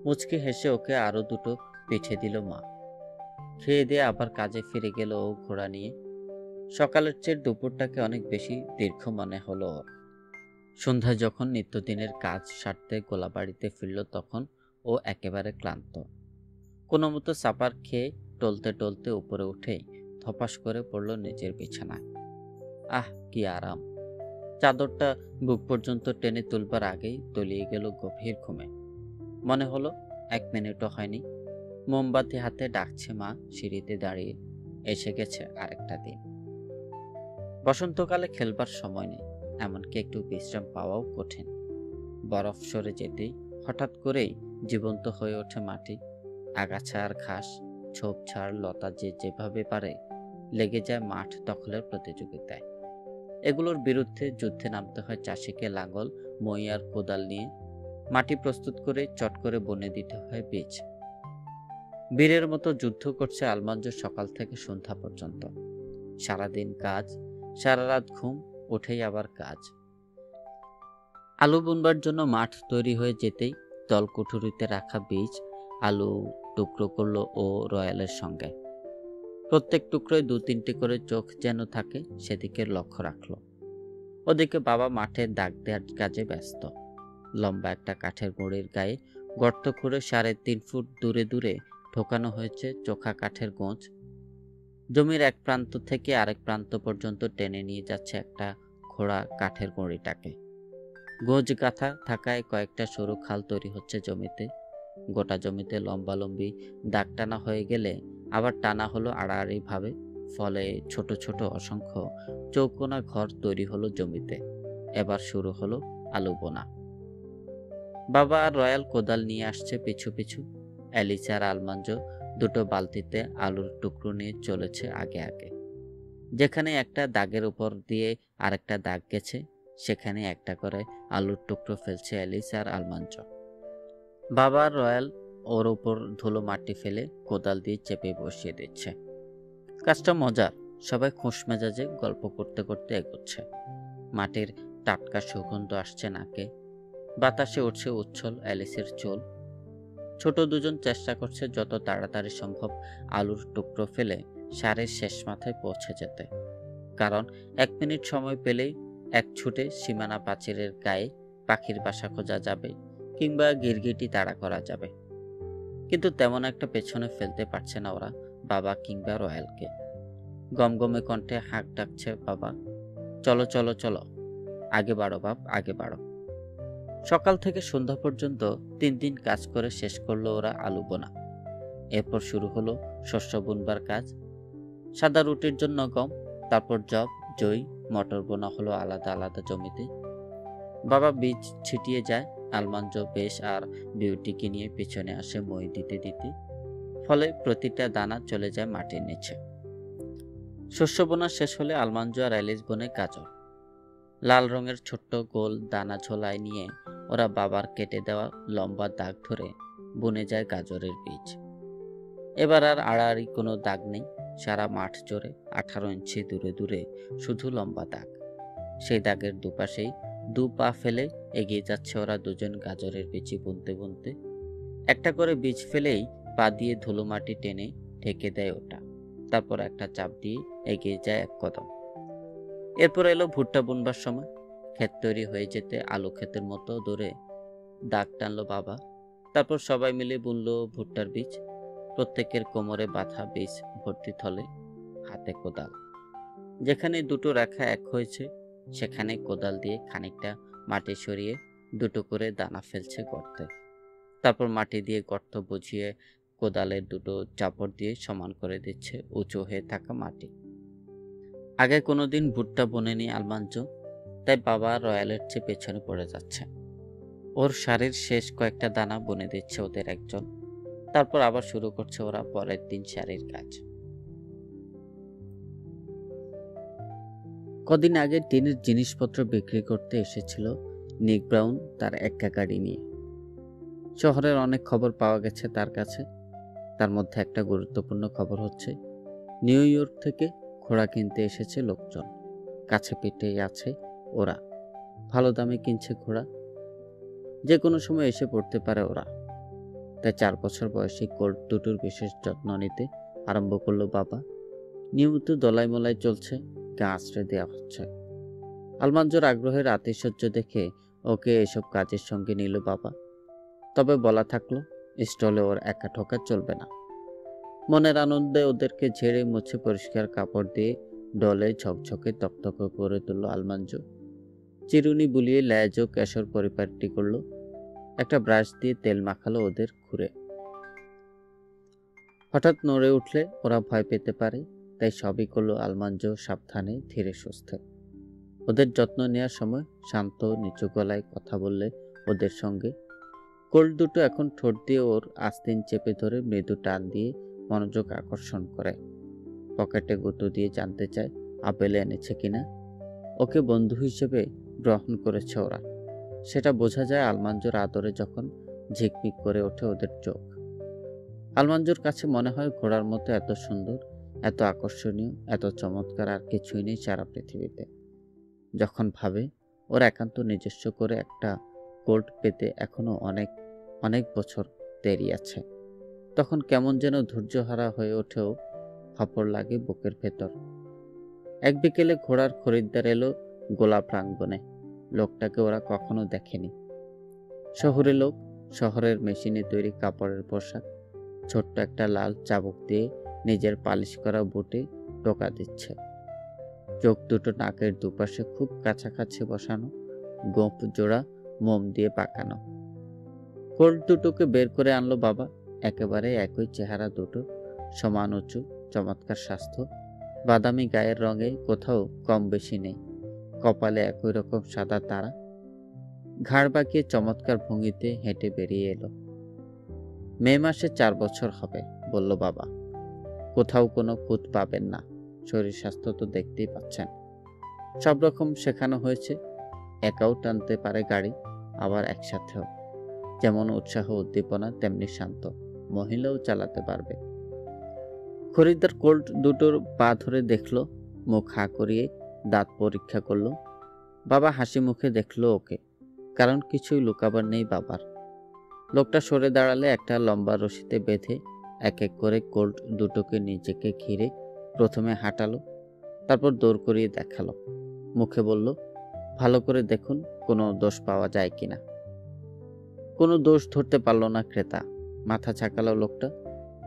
মুচকি হেসে ওকে আরো দুটো পিঠে দিল মা। খেয়ে দিয়ে আবার কাজে ফিরে গেল ও ঘোড়া নিয়ে। সকালের চেয়ে দুপুরটাকে অনেক বেশি দীর্ঘ মনে হলো ওর। সন্ধ্যায় যখন নিত্যদিনের কাজ সারতে গোলাবাড়িতে ফিরল তখন ও একেবারে ক্লান্ত। কোনো মতো চাপার খেয়ে টলতে টলতে উপরে উঠেই ধপাস করে পড়ল নিজের বিছানায়। আহ, কি আরাম! চাদরটা বুক পর্যন্ত টেনে তুলবার আগেই তলিয়ে গেল গভীর ঘুমে। মনে হলো 1 মিনিটও হয়নি। মোমবাতি হাতে ডাকছে মা সিঁড়িতে দাঁড়িয়ে। এসে গেছে আরেকটা দিন। বসন্তকালে খেলবার সময় নেই, এমনকি একটু বিশ্রাম পাওয়াও কঠিন। বরফ সরে যেতেই হঠাৎ করেই জীবন্ত হয়ে ওঠে মাটি। আগাছা আর ঘাস, ঝোপঝাড়, লতা যে যেভাবে পারে লেগে যায় মাঠ দখলের প্রতিযোগিতায়। এগুলোর বিরুদ্ধে যুদ্ধে নামতে হয় চাষিকে লাঙ্গল, মই আর কোদাল নিয়ে। মাটি প্রস্তুত করে চট করে বনে দিতে হয় বীজ। বীরের মতো যুদ্ধ করছে আলমাঞ্জ সকাল থেকে সন্ধ্যা পর্যন্ত। সারাদিন কাজ, সারা রাত ঘুম, উঠেই আবার কাজ। আলু বুনবার জন্য মাঠ তৈরি হয়ে যেতেই তলকুঠুরিতে রাখা বীজ আলু টুকরো করলো ও রয়্যালের সঙ্গে। প্রত্যেক টুকরোয় 2-3টে করে চোখ যেন থাকে সেদিকে লক্ষ্য রাখলো। ওদিকে বাবা মাঠে দাগ দেওয়ার কাজে ব্যস্ত। লম্বা একটা কাঠের মুড়ির গায়ে গর্ত করে 3.5 ফুট দূরে দূরে ঢোকানো হয়েছে চোখা কাঠের গোঁজ। জমির এক প্রান্ত থেকে আরেক প্রান্ত পর্যন্ত টেনে নিয়ে যাচ্ছে একটা খোঁড়া কাঠের মুড়িটাকে। গোঁজ গাঁথা থাকায় কয়েকটা সরু খাল তৈরি হচ্ছে জমিতে। গোটা জমিতে লম্বালম্বি দাগ টানা হয়ে গেলে আবার টানা হলো আড়াআড়ি ভাবে। ফলে ছোট ছোট অসংখ্য চৌকোনা ঘর তৈরি হলো জমিতে। এবার শুরু হলো আলু বোনা। বাবা আর রয়্যাল কোদাল নিয়ে আসছে পিছু পিছু। অ্যালিস আর আলমাঞ্জ দুটো বালতিতে আলুর টুকরো নিয়ে চলেছে আগে আগে। যেখানে একটা দাগের উপর দিয়ে আরেকটা দাগ গেছে সেখানে একটা করে আলুর টুকরো ফেলছে অ্যালিস আর আলমাঞ্জ। বাবা আর রয়্যাল ওর উপর ধুলো মাটি ফেলে কোদাল দিয়ে চেপে বসিয়ে দিচ্ছে। কাজটা মজার। সবাই খুশ মেজাজে গল্প করতে করতে এগোচ্ছে। মাটির টাটকা সুগন্ধ আসছে নাকে। বাতাসে উঠছে উচ্ছল অ্যালিসের চুল। ছোট দুজন চেষ্টা করছে যত তাড়াতাড়ি সম্ভব আলুর টুকরো ফেলে সারের শেষ মাথায় পৌঁছে যেতে। কারণ 1 মিনিট সময় পেলেই এক ছুটে সীমানা প্রাচীরের গায়ে পাখির বাসা খোঁজা যাবে কিংবা গিরগিটি তাড়া করা যাবে। কিন্তু তেমন একটা পেছনে ফেলতে পারছে না ওরা বাবা কিংবা রয়্যালকে। গমগমে কণ্ঠে হাঁক ডাকছে বাবা, চলো চলো চলো, আগে বাড়ো বাপ, আগে বাড়ো। সকাল থেকে সন্ধ্যা পর্যন্ত 3 দিন কাজ করে শেষ করলো ওরা আলু বোনা। এরপর শুরু হলো শস্য বুনবার কাজ। সাদা রুটির জন্য গম, তারপর জব, জই, মটর বোনা হলো আলাদা আলাদা জমিতে। বাবা বীজ ছিটিয়ে যায়, আলমাঞ্জ বেশ আর বিউটিকে নিয়ে পিছনে আসে মই দিতে দিতে। ফলে প্রতিটা দানা চলে যায় মাটির নিচে। শস্য বোনা শেষ হলে আলমাঞ্জ আর অ্যালিস বোনে গাজর। লাল রঙের ছোট্ট গোল দানা ঝোলায় নিয়ে ওরা বাবার কেটে দেওয়া লম্বা দাগ ধরে বুনে যায় গাজরের বীজ। এবার আর আড়াআড়ি কোনো দাগ নেই। সারা মাঠ জুড়ে 18 ইঞ্চি দূরে দূরে শুধু লম্বা দাগ। সেই দাগের দুপাশেই 2 পা ফেলে এগিয়ে যাচ্ছে ওরা দুজন গাজরের বীজ বুনতে বুনতে। একটা করে বীজ ফেলেই পা দিয়ে ধুলো মাটি টেনে ঢেকে দেয় ওটা। তারপর একটা চাপ দিয়ে এগিয়ে যায় 1 কদম। এরপর এলো ভুট্টা বুনবার সময়। ক্ষেত তৈরি হয়ে যেতে আলু ক্ষেতের মতো দূরে দাগ টানলো বাবা। তারপর সবাই মিলে বুনল ভুট্টার বীজ। প্রত্যেকের কোমরে বাঁধা বীজ ভর্তি থলে, হাতে কোদাল। যেখানে দুটো রেখা এক হয়েছে সেখানে কোদাল দিয়ে খানিকটা মাটি সরিয়ে দুটো করে দানা ফেলছে গর্তে। তারপর মাটি দিয়ে গর্ত বুঝিয়ে কোদালের দুটো চাপড় দিয়ে সমান করে দিচ্ছে উঁচু হয়ে থাকা মাটি। আগে কোনোদিন ভুট্টা বোনেনি আলমাঞ্জ, তাই বাবা রয়্যালের চেয়ে পেছনে পড়ে যাচ্ছে। ওর শাড়ির শেষ কয়েকটা দানা বুনে দিচ্ছে ওদের একজন, তারপর আবার শুরু করছে ওরা পরের দিন শাড়ির কাজ। কদিন আগে টিনের জিনিসপত্র বিক্রি করতে এসেছিল নিক ব্রাউন তার একা গাড়ি নিয়ে। শহরের অনেক খবর পাওয়া গেছে তার কাছে। তার মধ্যে একটা গুরুত্বপূর্ণ খবর হচ্ছে নিউ ইয়র্ক থেকে ঘোড়া কিনতে এসেছে লোকজন। কাছে পিঠেই আছে ওরা, ভালো দামে কিনছে ঘোড়া, যে কোনো সময় এসে পড়তে পারে ওরা। তাই 4 বছর বয়সী কোল্ট দুটোর বিশেষ যত্ন নিতে আরম্ভ করলো বাবা। নিয়মিত দলাই মলাই চলছে, গা আশ্রয় দেওয়া হচ্ছে। আলমাঞ্জোর আগ্রহের আতিশয্য দেখে ওকে এসব কাজের সঙ্গে নিল বাবা। তবে বলা থাকলো স্টলে ওর একা ঠোকা চলবে না। মনের আনন্দে ওদেরকে ঝেড়ে মুছে পরিষ্কার কাপড় দিয়ে ডলে ঝকঝকে তকতকে করে তুলল আলমাঞ্জো। চিরুনি বুলিয়ে ল্যাজ ও কেশর পরিপাটি করলো। একটা ব্রাশ দিয়ে তেল মাখালো ওদের খুরে। হঠাৎ নড়ে উঠলে ওরা ভয় পেতে পারে, তাই সবই করলো আলমাঞ্জো সাবধানে ধীরে সুস্থে। ওদের যত্ন নেওয়ার সময় শান্ত নিচু গলায় কথা বললে ওদের সঙ্গে। কোল্ট দুটো এখন ঠোঁট দিয়ে ওর আস্তিন চেপে ধরে মৃদু টান দিয়ে মনোযোগ আকর্ষণ করে। পকেটে গুঁতো দিয়ে জানতে চায় আপেল এনেছে কিনা। ওকে বন্ধু হিসেবে গ্রহণ করেছে ওরা, সেটা বোঝা যায় আলমাঞ্জোর আদরে যখন ঝিকমিক করে ওঠে ওদের চোখ। আলমাঞ্জোর কাছে মনে হয় ঘোড়ার মতো এত সুন্দর, এত আকর্ষণীয়, এত চমৎকার আর কিছুই নেই সারা পৃথিবীতে। যখন ভাবে ওর একান্ত নিজস্ব করে একটা কোল্ট পেতে এখনো অনেক অনেক বছর দেরি আছে, তখন কেমন যেন ধৈর্যহারা হয়ে ওঠেও ফাপড় লাগে বুকের ভেতর। এক বিকেলে ঘোড়ার খরিদ্দার এলো গোলাপ প্রাঙ্গণে। লোকটাকে ওরা কখনো দেখেনি। শহুরে লোক, শহরের মেশিনে তৈরি কাপড়ের পোশাক, ছোট্ট একটা লাল চাবুক দিয়ে নিজের পালিশ করা বুটে টোকা দিচ্ছে। চোখ দুটো নাকের দুপাশে খুব কাছাকাছি বসানো, গোঁফ জোড়া মোম দিয়ে পাকানো। কোল্ট দুটোকে বের করে আনলো বাবা। একেবারে একই চেহারা দুটো, সমান উঁচু, চমৎকার স্বাস্থ্য, বাদামি গায়ের রঙে কোথাও কম বেশি নেই। কপালে একই রকম সাদা তারা। ঘাড় বাঁকিয়ে চমৎকার ভঙ্গিতে হেঁটে বেরিয়ে এলো। মে মাসে 4 বছর হবে, বলল বাবা। কোথাও কোনো খুঁত পাবেন না, শরীর স্বাস্থ্য তো দেখতেই পাচ্ছেন। সব রকম শেখানো হয়েছে। একাও টানতে পারে গাড়ি, আবার একসাথেও। যেমন উৎসাহ উদ্দীপনা তেমনি শান্ত, মহিলাও চালাতে পারবে। খরিদ্দার কোল্ট দুটোর পা ধরে দেখলো, মুখ হাঁ করিয়ে দাঁত পরীক্ষা করলো। বাবা হাসি মুখে দেখলো ওকে, কারণ কিছুই লুকাবার নেই বাবার। লোকটা সরে দাঁড়ালে একটা লম্বা রশিতে বেঁধে এক এক করে কোল্ট দুটোকে নিজেকে ঘিরে প্রথমে হাঁটালো, তারপর দৌড় করিয়ে দেখালো। মুখে বলল, ভালো করে দেখুন কোনো দোষ পাওয়া যায় কিনা। কোনো দোষ ধরতে পারল না ক্রেতা। মাথা ছাকালো লোকটা।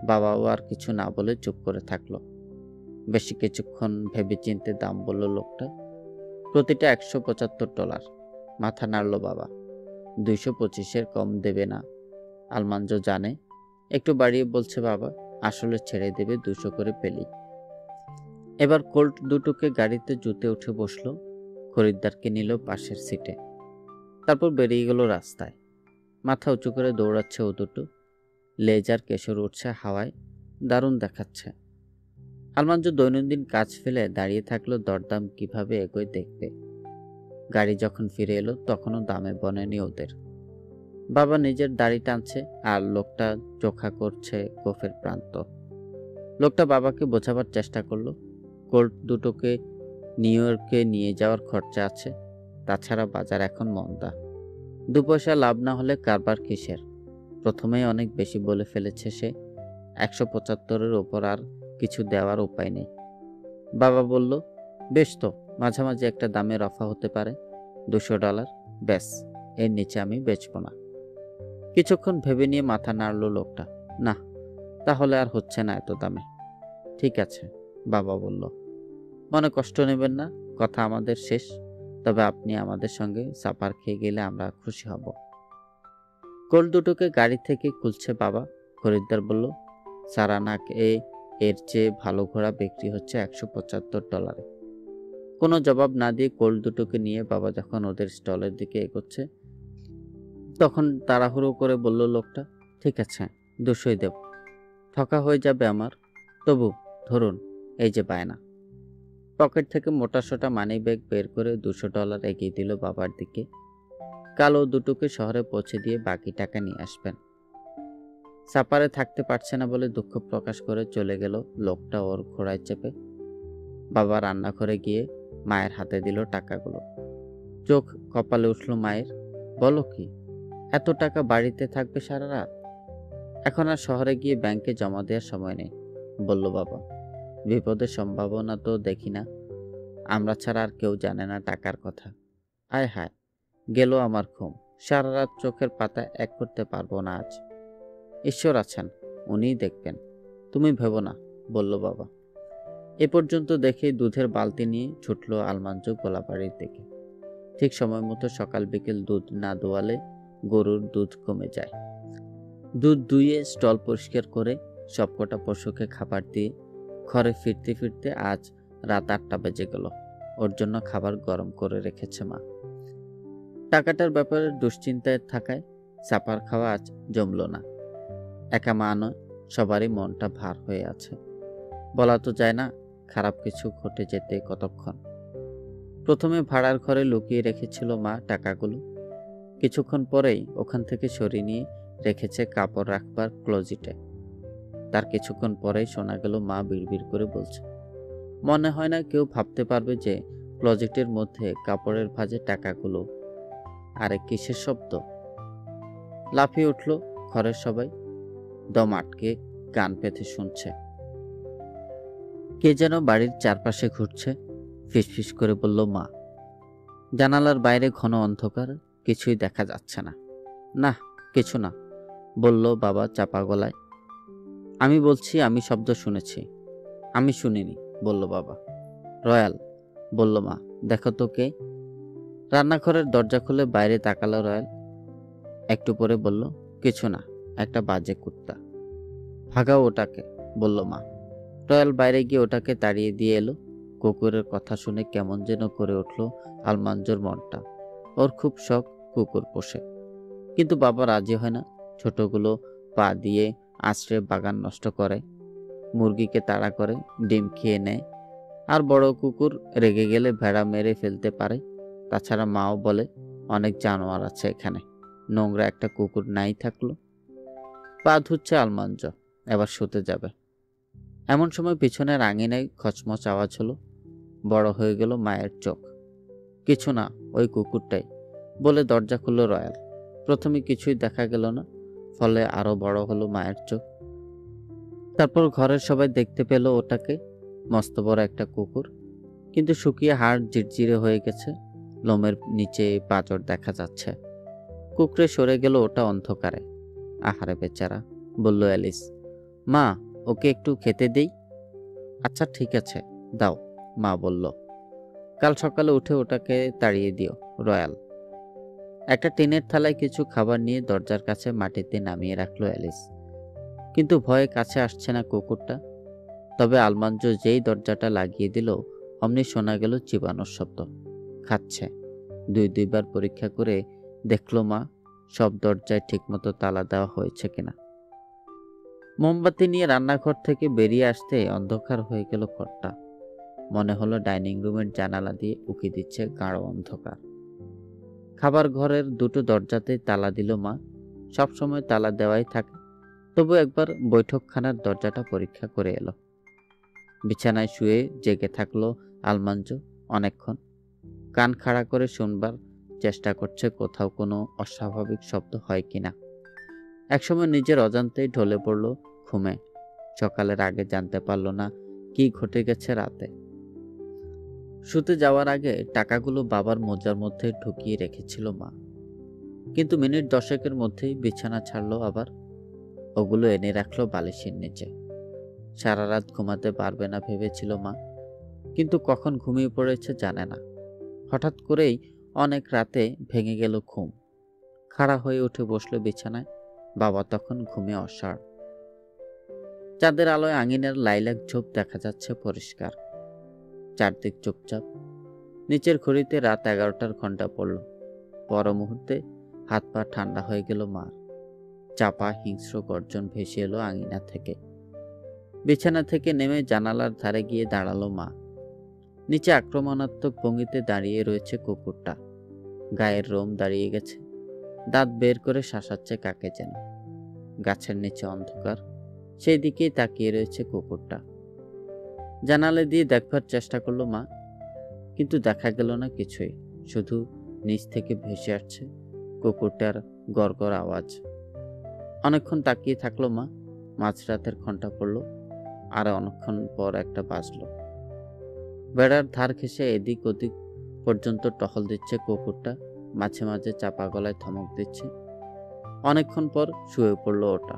বাবাও আর কিছু না বলে চুপ করে থাকলো। বেশি কিছুক্ষণ ভেবে চিনতে দাম বলল লোকটা। প্রতিটা $175। মাথা নাড়ল বাবা। 225-এর কম দেবে না। আলমাঞ্জো জানে, একটু বাড়িয়ে বলছে বাবা, আসলে ছেড়ে দেবে 200 করে পেলি। এবার কোল্ট দুটোকে গাড়িতে জুতে উঠে বসলো। খরিদ্দারকে নিল পাশের সিটে। তারপর বেরিয়ে গেল রাস্তায়। মাথা উঁচু করে দৌড়াচ্ছে ও দুটো। লেজার কেশর উঠছে হাওয়ায়, দারুণ দেখাচ্ছে। আলমাঞ্জো দৈনন্দিন কাজ ফেলে দাঁড়িয়ে থাকলো দরদাম কিভাবে এগোয় দেখতে। গাড়ি যখন ফিরে এলো তখনও দামে বনেনি ওদের। বাবা নিজের দাড়ি টানছে আর লোকটা চোখা করছে গোফের প্রান্ত। লোকটা বাবাকে বোঝাবার চেষ্টা করলো, কোল্ট দুটোকে নিউ ইয়র্কে নিয়ে যাওয়ার খরচা আছে, তাছাড়া বাজার এখন মন্দা। 2 পয়সা লাভ না হলে কারবার কিসের। প্রথমেই অনেক বেশি বলে ফেলেছে সে। 175-এর ওপর আর কিছু দেওয়ার উপায় নেই। বাবা বলল, বেশ তো, মাঝামাঝি একটা দামে রফা হতে পারে, $200। ব্যাস, এর নিচে আমি বেচব না। কিছুক্ষণ ভেবে নিয়ে মাথা নাড়ল লোকটা। না, তাহলে আর হচ্ছে না এত দামে। ঠিক আছে, বাবা বলল। মনে কষ্ট নেবেন না, কথা আমাদের শেষ। তবে আপনি আমাদের সঙ্গে সাপার খেয়ে গেলে আমরা খুশি হব। কোল দুটোকে গাড়ি থেকে খুলছে বাবা। খরিদ্দার বলল, সারানাক এর চেয়ে ভালো ঘোড়া বিক্রি হচ্ছে $175। কোনো জবাব না দিয়ে কোল দুটোকে নিয়ে বাবা যখন ওদের স্টলের দিকে এগোচ্ছে, তখন তাড়াহুড়ো করে বলল লোকটা, ঠিক আছে, 200 দেব। ঠকা হয়ে যাবে আমার, তবু ধরুন, এই যে বায়না। পকেট থেকে মোটাসোটা মানি ব্যাগ বের করে $200 এগিয়ে দিল বাবার দিকে। কাল ও দুটোকে শহরে পৌঁছে দিয়ে বাকি টাকা নিয়ে আসবেন। সাপারে থাকতে পারছে না বলে দুঃখ প্রকাশ করে চলে গেল লোকটা ওর ঘোড়ায় চেপে। বাবা রান্নাঘরে গিয়ে মায়ের হাতে দিল টাকাগুলো। চোখ কপালে উঠল মায়ের। বলো কি, এত টাকা বাড়িতে থাকবে সারা রাত? এখন আর শহরে গিয়ে ব্যাংকে জমা দেওয়ার সময় নেই, বলল বাবা। বিপদের সম্ভাবনা তো দেখি না, আমরা ছাড়া আর কেউ জানে না টাকার কথা। আয় হায়, গেল আমার ঘুম। সারা রাত চোখের পাতা এক করতে পারবো না আজ। ঈশ্বর আছেন, উনিই দেখবেন, তুমি ভেবো না, বলল বাবা। এ পর্যন্ত দেখে দুধের বালতি নিয়ে ছুটল আলমাঞ্জ গোলাবাড়ির দিকে। ঠিক সময় মতো সকাল বিকেল দুধ না দোয়ালে গরুর দুধ কমে যায়। দুধ দুইয়ে স্টল পরিষ্কার করে সবকটা পশুকে খাবার দিয়ে ঘরে ফিরতে ফিরতে আজ রাত 8টা বেজে গেল। ওর জন্য খাবার গরম করে রেখেছে মা। টাকাটার ব্যাপারে দুশ্চিন্তায় থাকায় চাপার খাওয়া আজ জমল না। একা মা নয়, সবারই মনটা ভার হয়ে আছে। বলা তো যায় না, খারাপ কিছু ঘটে যেতে কতক্ষণ। প্রথমে ভাড়ার ঘরে লুকিয়ে রেখেছিল মা টাকাগুলো। কিছুক্ষণ পরেই ওখান থেকে সরিয়ে নিয়ে রেখেছে কাপড় রাখবার ক্লোজিটে। তার কিছুক্ষণ পরেই শোনা গেল মা বিড়বিড় করে বলছে, মনে হয় না কেউ ভাবতে পারবে যে ক্লোজিটের মধ্যে কাপড়ের ভাঁজে টাকাগুলো। আরে কিসের শব্দ! লাফিয়ে উঠল ঘরের সবাই, দম আটকে কান পেতে শুনছে। কে যেন বাড়ির চারপাশে ঘুরছে। ফিসফিস করে বলল মা। জানালার বাইরে ঘন অন্ধকার, কিছুই দেখা যাচ্ছে না। না, কিছু না, বলল বাবা চাপা গলায়। আমি বলছি আমি শব্দ শুনেছি। আমি শুনিনি, বলল বাবা। রয়্যাল, বলল মা, দেখো তো কে। রান্নাঘরের দরজা খুলে বাইরে তাকালো রয়্যাল। একটু পরে বলল, কিছু না, একটা বাজে কুত্তা। ভাগাও ওটাকে, বলল মা। রয়্যাল বাইরে গিয়ে ওটাকে তাড়িয়ে দিয়ে এলো। কুকুরের কথা শুনে কেমন যেন করে উঠল আলমাঞ্জোর মনটা। ওর খুব শখ কুকুর পোষে, কিন্তু বাবা রাজি হয় না। ছোটগুলো পা দিয়ে আছড়ে বাগান নষ্ট করে, মুরগিকে তাড়া করে, ডিম খেয়ে নেয়। আর বড় কুকুর রেগে গেলে ভেড়া মেরে ফেলতে পারে। তাছাড়া মাও বলে অনেক জানোয়ার আছে এখানে, নোংরা একটা কুকুর নাই থাকলো। পা ধুচ্ছে আলমাঞ্জ, এবার শুতে যাবে। এমন সময় পিছনের আঙিনায় খচমচ আওয়াজ হলো। বড় হয়ে গেল মায়ের চোখ। কিছু না, ওই কুকুরটাই, বলে দরজা খুলল রয়্যাল। প্রথমে কিছুই দেখা গেল না, ফলে আরো বড় হলো মায়ের চোখ। তারপর ঘরের সবাই দেখতে পেল ওটাকে, মস্ত বড় একটা কুকুর, কিন্তু শুকিয়ে হাড় জিরজিরে হয়ে গেছে, লোমের নিচে পাঁজর দেখা যাচ্ছে। কুকুরে সরে গেল ওটা অন্ধকারে। আহারে বেচারা, বলল অ্যালিস। মা, ওকে একটু খেতে দেই। আচ্ছা ঠিক আছে, দাও, মা বলল। কাল সকালে উঠে ওটাকে তাড়িয়ে দিও, রয়্যাল। একটা টিনের থালায় কিছু খাবার নিয়ে দরজার কাছে মাটিতে নামিয়ে রাখলো অ্যালিস। কিন্তু ভয়ে কাছে আসছে না কুকুরটা। তবে আলমাঞ্জো যেই দরজাটা লাগিয়ে দিল, অমনি শোনা গেল চিবানোর শব্দ। খাচ্ছে। দুইবার পরীক্ষা করে দেখলো মা সব দরজায় ঠিকমতো তালা দেওয়া হয়েছে কিনা। মোমবাতি নিয়ে রান্নাঘর থেকে বেরিয়ে আসতে অন্ধকার হয়ে গেল ঘরটা। মনে হলো ডাইনিং রুমের জানালা দিয়ে উকি দিচ্ছে গাঢ় অন্ধকার। খাবার ঘরের দুটো দরজাতেই তালা দিল মা। সবসময় তালা দেওয়াই থাকে, তবু একবার বৈঠকখানার দরজাটা পরীক্ষা করে এলো। বিছানায় শুয়ে জেগে থাকলো আলমাঞ্জো অনেকক্ষণ। কান খাড়া করে শুনবার চেষ্টা করছে কোথাও কোনো অস্বাভাবিক শব্দ হয় কিনা। একসময় নিজের অজান্তেই ঢলে পড়ল ঘুমে। সকালের আগে জানতে পারল না কি ঘটে গেছে রাতে। শুতে যাওয়ার আগে টাকাগুলো বাবার মোজার মধ্যে ঢুকিয়ে রেখেছিল মা। কিন্তু মিনিট 10-এর মধ্যেই বিছানা ছাড়লো আবার। ওগুলো এনে রাখলো বালিশের নিচে। সারা রাত ঘুমাতে পারবে না ভেবেছিল মা, কিন্তু কখন ঘুমিয়ে পড়েছে জানে না। হঠাৎ করেই অনেক রাতে ভেঙে গেল ঘুম। খাড়া হয়ে উঠে বসলো বিছানায়। বাবা তখন ঘুমে অসাড়। চাঁদের আলোয় আঙিনার লাইলাক ঝোপ দেখা যাচ্ছে পরিষ্কার। চারদিক চুপচাপ। নিচের ঘড়িতে রাত 11টার ঘন্টা পড়ল। পর মুহূর্তে হাত পা ঠান্ডা হয়ে গেল মার। চাপা হিংস্র গর্জন ভেসে এলো আঙিনা থেকে। বিছানা থেকে নেমে জানালার ধারে গিয়ে দাঁড়ালো মা। নিচে আক্রমণাত্মক ভঙ্গিতে দাঁড়িয়ে রয়েছে কুকুরটা। গায়ের রোম দাঁড়িয়ে গেছে, দাঁত বের করে শাসাচ্ছে কাকে যেন। গাছের নিচে অন্ধকার, সেই দিকেই তাকিয়ে রয়েছে কুকুরটা। জানালা দিয়ে দেখবার চেষ্টা করলো মা, কিন্তু দেখা গেল না কিছুই। শুধু নিচ থেকে ভেসে আসছে কুকুরটার গড়গড় আওয়াজ। অনেকক্ষণ তাকিয়ে থাকলো মা। মাঝরাতের ঘন্টা পড়ল। আর অনেকক্ষণ পর একটা বাজলো। বেড়ার ধার ঘেঁষে এদিক ওদিক পর্যন্ত টহল দিচ্ছে কুকুরটা। মাঝে মাঝে চাপা গলায় ধমক দিচ্ছে। অনেকক্ষণ পর শুয়ে পড়লো ওটা,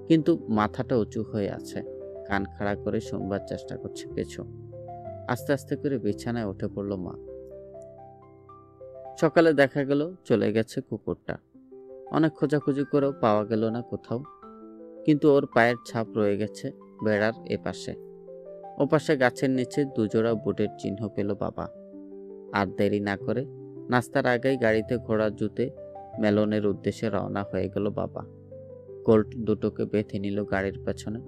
কিন্তু মাথাটা উঁচু হয়ে আছে। কান খাড়া করে শুনবার চেষ্টা করছে কিছু। আস্তে আস্তে করে বিছানায় উঠে পড়ল মা। সকালে দেখা গেল চলে গেছে কুকুরটা। অনেক খোঁজাখুঁজি করেও পাওয়া গেল না কোথাও, কিন্তু ওর পায়ের ছাপ রয়ে গেছে বেড়ার এপাশে। ওপাশে গাছের নিচে দুজোড়া বুটের চিহ্ন পেল বাবা। আর দেরি না করে নাস্তার আগেই গাড়িতে ঘোড়া জুতে মেলনের উদ্দেশ্যে রওনা হয়ে গেল বাবা। কোল্ট দুটোকে বেঁধে নিল গাড়ির পেছনে।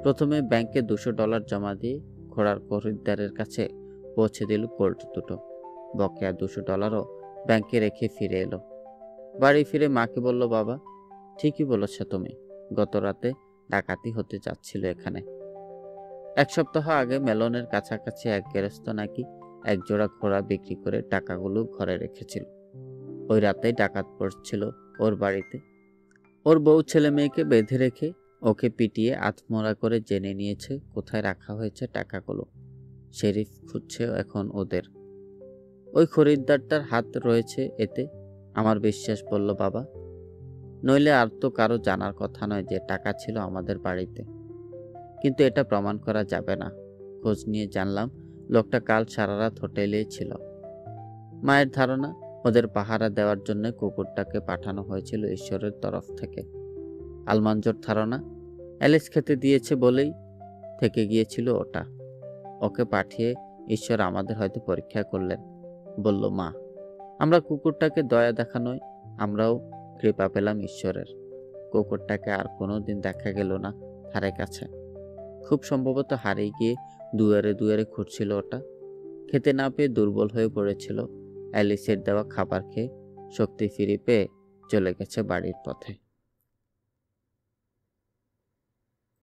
প্রথমে ব্যাংকে $200 জমা দিয়ে ঘোড়ার খরিদ্দারের কাছে পৌঁছে দিল কোল্ট দুটো। বকেয়া $200ও ব্যাংকে রেখে ফিরে এলো। বাড়ি ফিরে মাকে বলল, বাবা, ঠিকই বলেছ তুমি, গত রাতে ডাকাতি হতে যাচ্ছিল এখানে। 1 সপ্তাহ আগে মেলনের কাছাকাছি এক গেরস্ত নাকি এক জোড়া ঘোড়া বিক্রি করে টাকাগুলো ঘরে রেখেছিল। ওই রাতেই ডাকাত পড়ছিল ওর বাড়িতে। ওর বউ ছেলে মেয়েকে বেঁধে রেখে ওকে পিটিয়ে আধমরা করে জেনে নিয়েছে কোথায় রাখা হয়েছে টাকাগুলো। শেরিফ খুঁজছে এখন ওদের। ওই খরিদ্দারটার হাত রয়েছে এতে, আমার বিশ্বাস, বলল বাবা। নইলে আর তো কারো জানার কথা নয় যে টাকা ছিল আমাদের বাড়িতে। কিন্তু এটা প্রমাণ করা যাবে না। খোঁজ নিয়ে জানলাম লোকটা কাল সারা রাত হোটেলেই ছিল। মায়ের ধারণা ওদের পাহারা দেওয়ার জন্য কুকুরটাকে পাঠানো হয়েছিল ঈশ্বরের তরফ থেকে। আলমানজোর ধারণা অ্যালিস খেতে দিয়েছে বলেই থেকে গিয়েছিল ওটা। ওকে পাঠিয়ে ঈশ্বর আমাদের হয়তো পরীক্ষা করলেন, বলল মা। আমরা কুকুরটাকে দয়া দেখানোয় আমরাও কৃপা পেলাম ঈশ্বরের। কুকুরটাকে আর কোনোদিন দেখা গেল না ধারে কাছে। খুব সম্ভবত হারিয়ে গিয়ে দুয়ারে দুয়ারে ঘুরছিল ওটা। খেতে না পেয়ে দুর্বল হয়ে পড়েছিল। অ্যালিসের দেওয়া খাবার খেয়ে শক্তি ফিরে পেয়ে চলে গেছে বাড়ির পথে।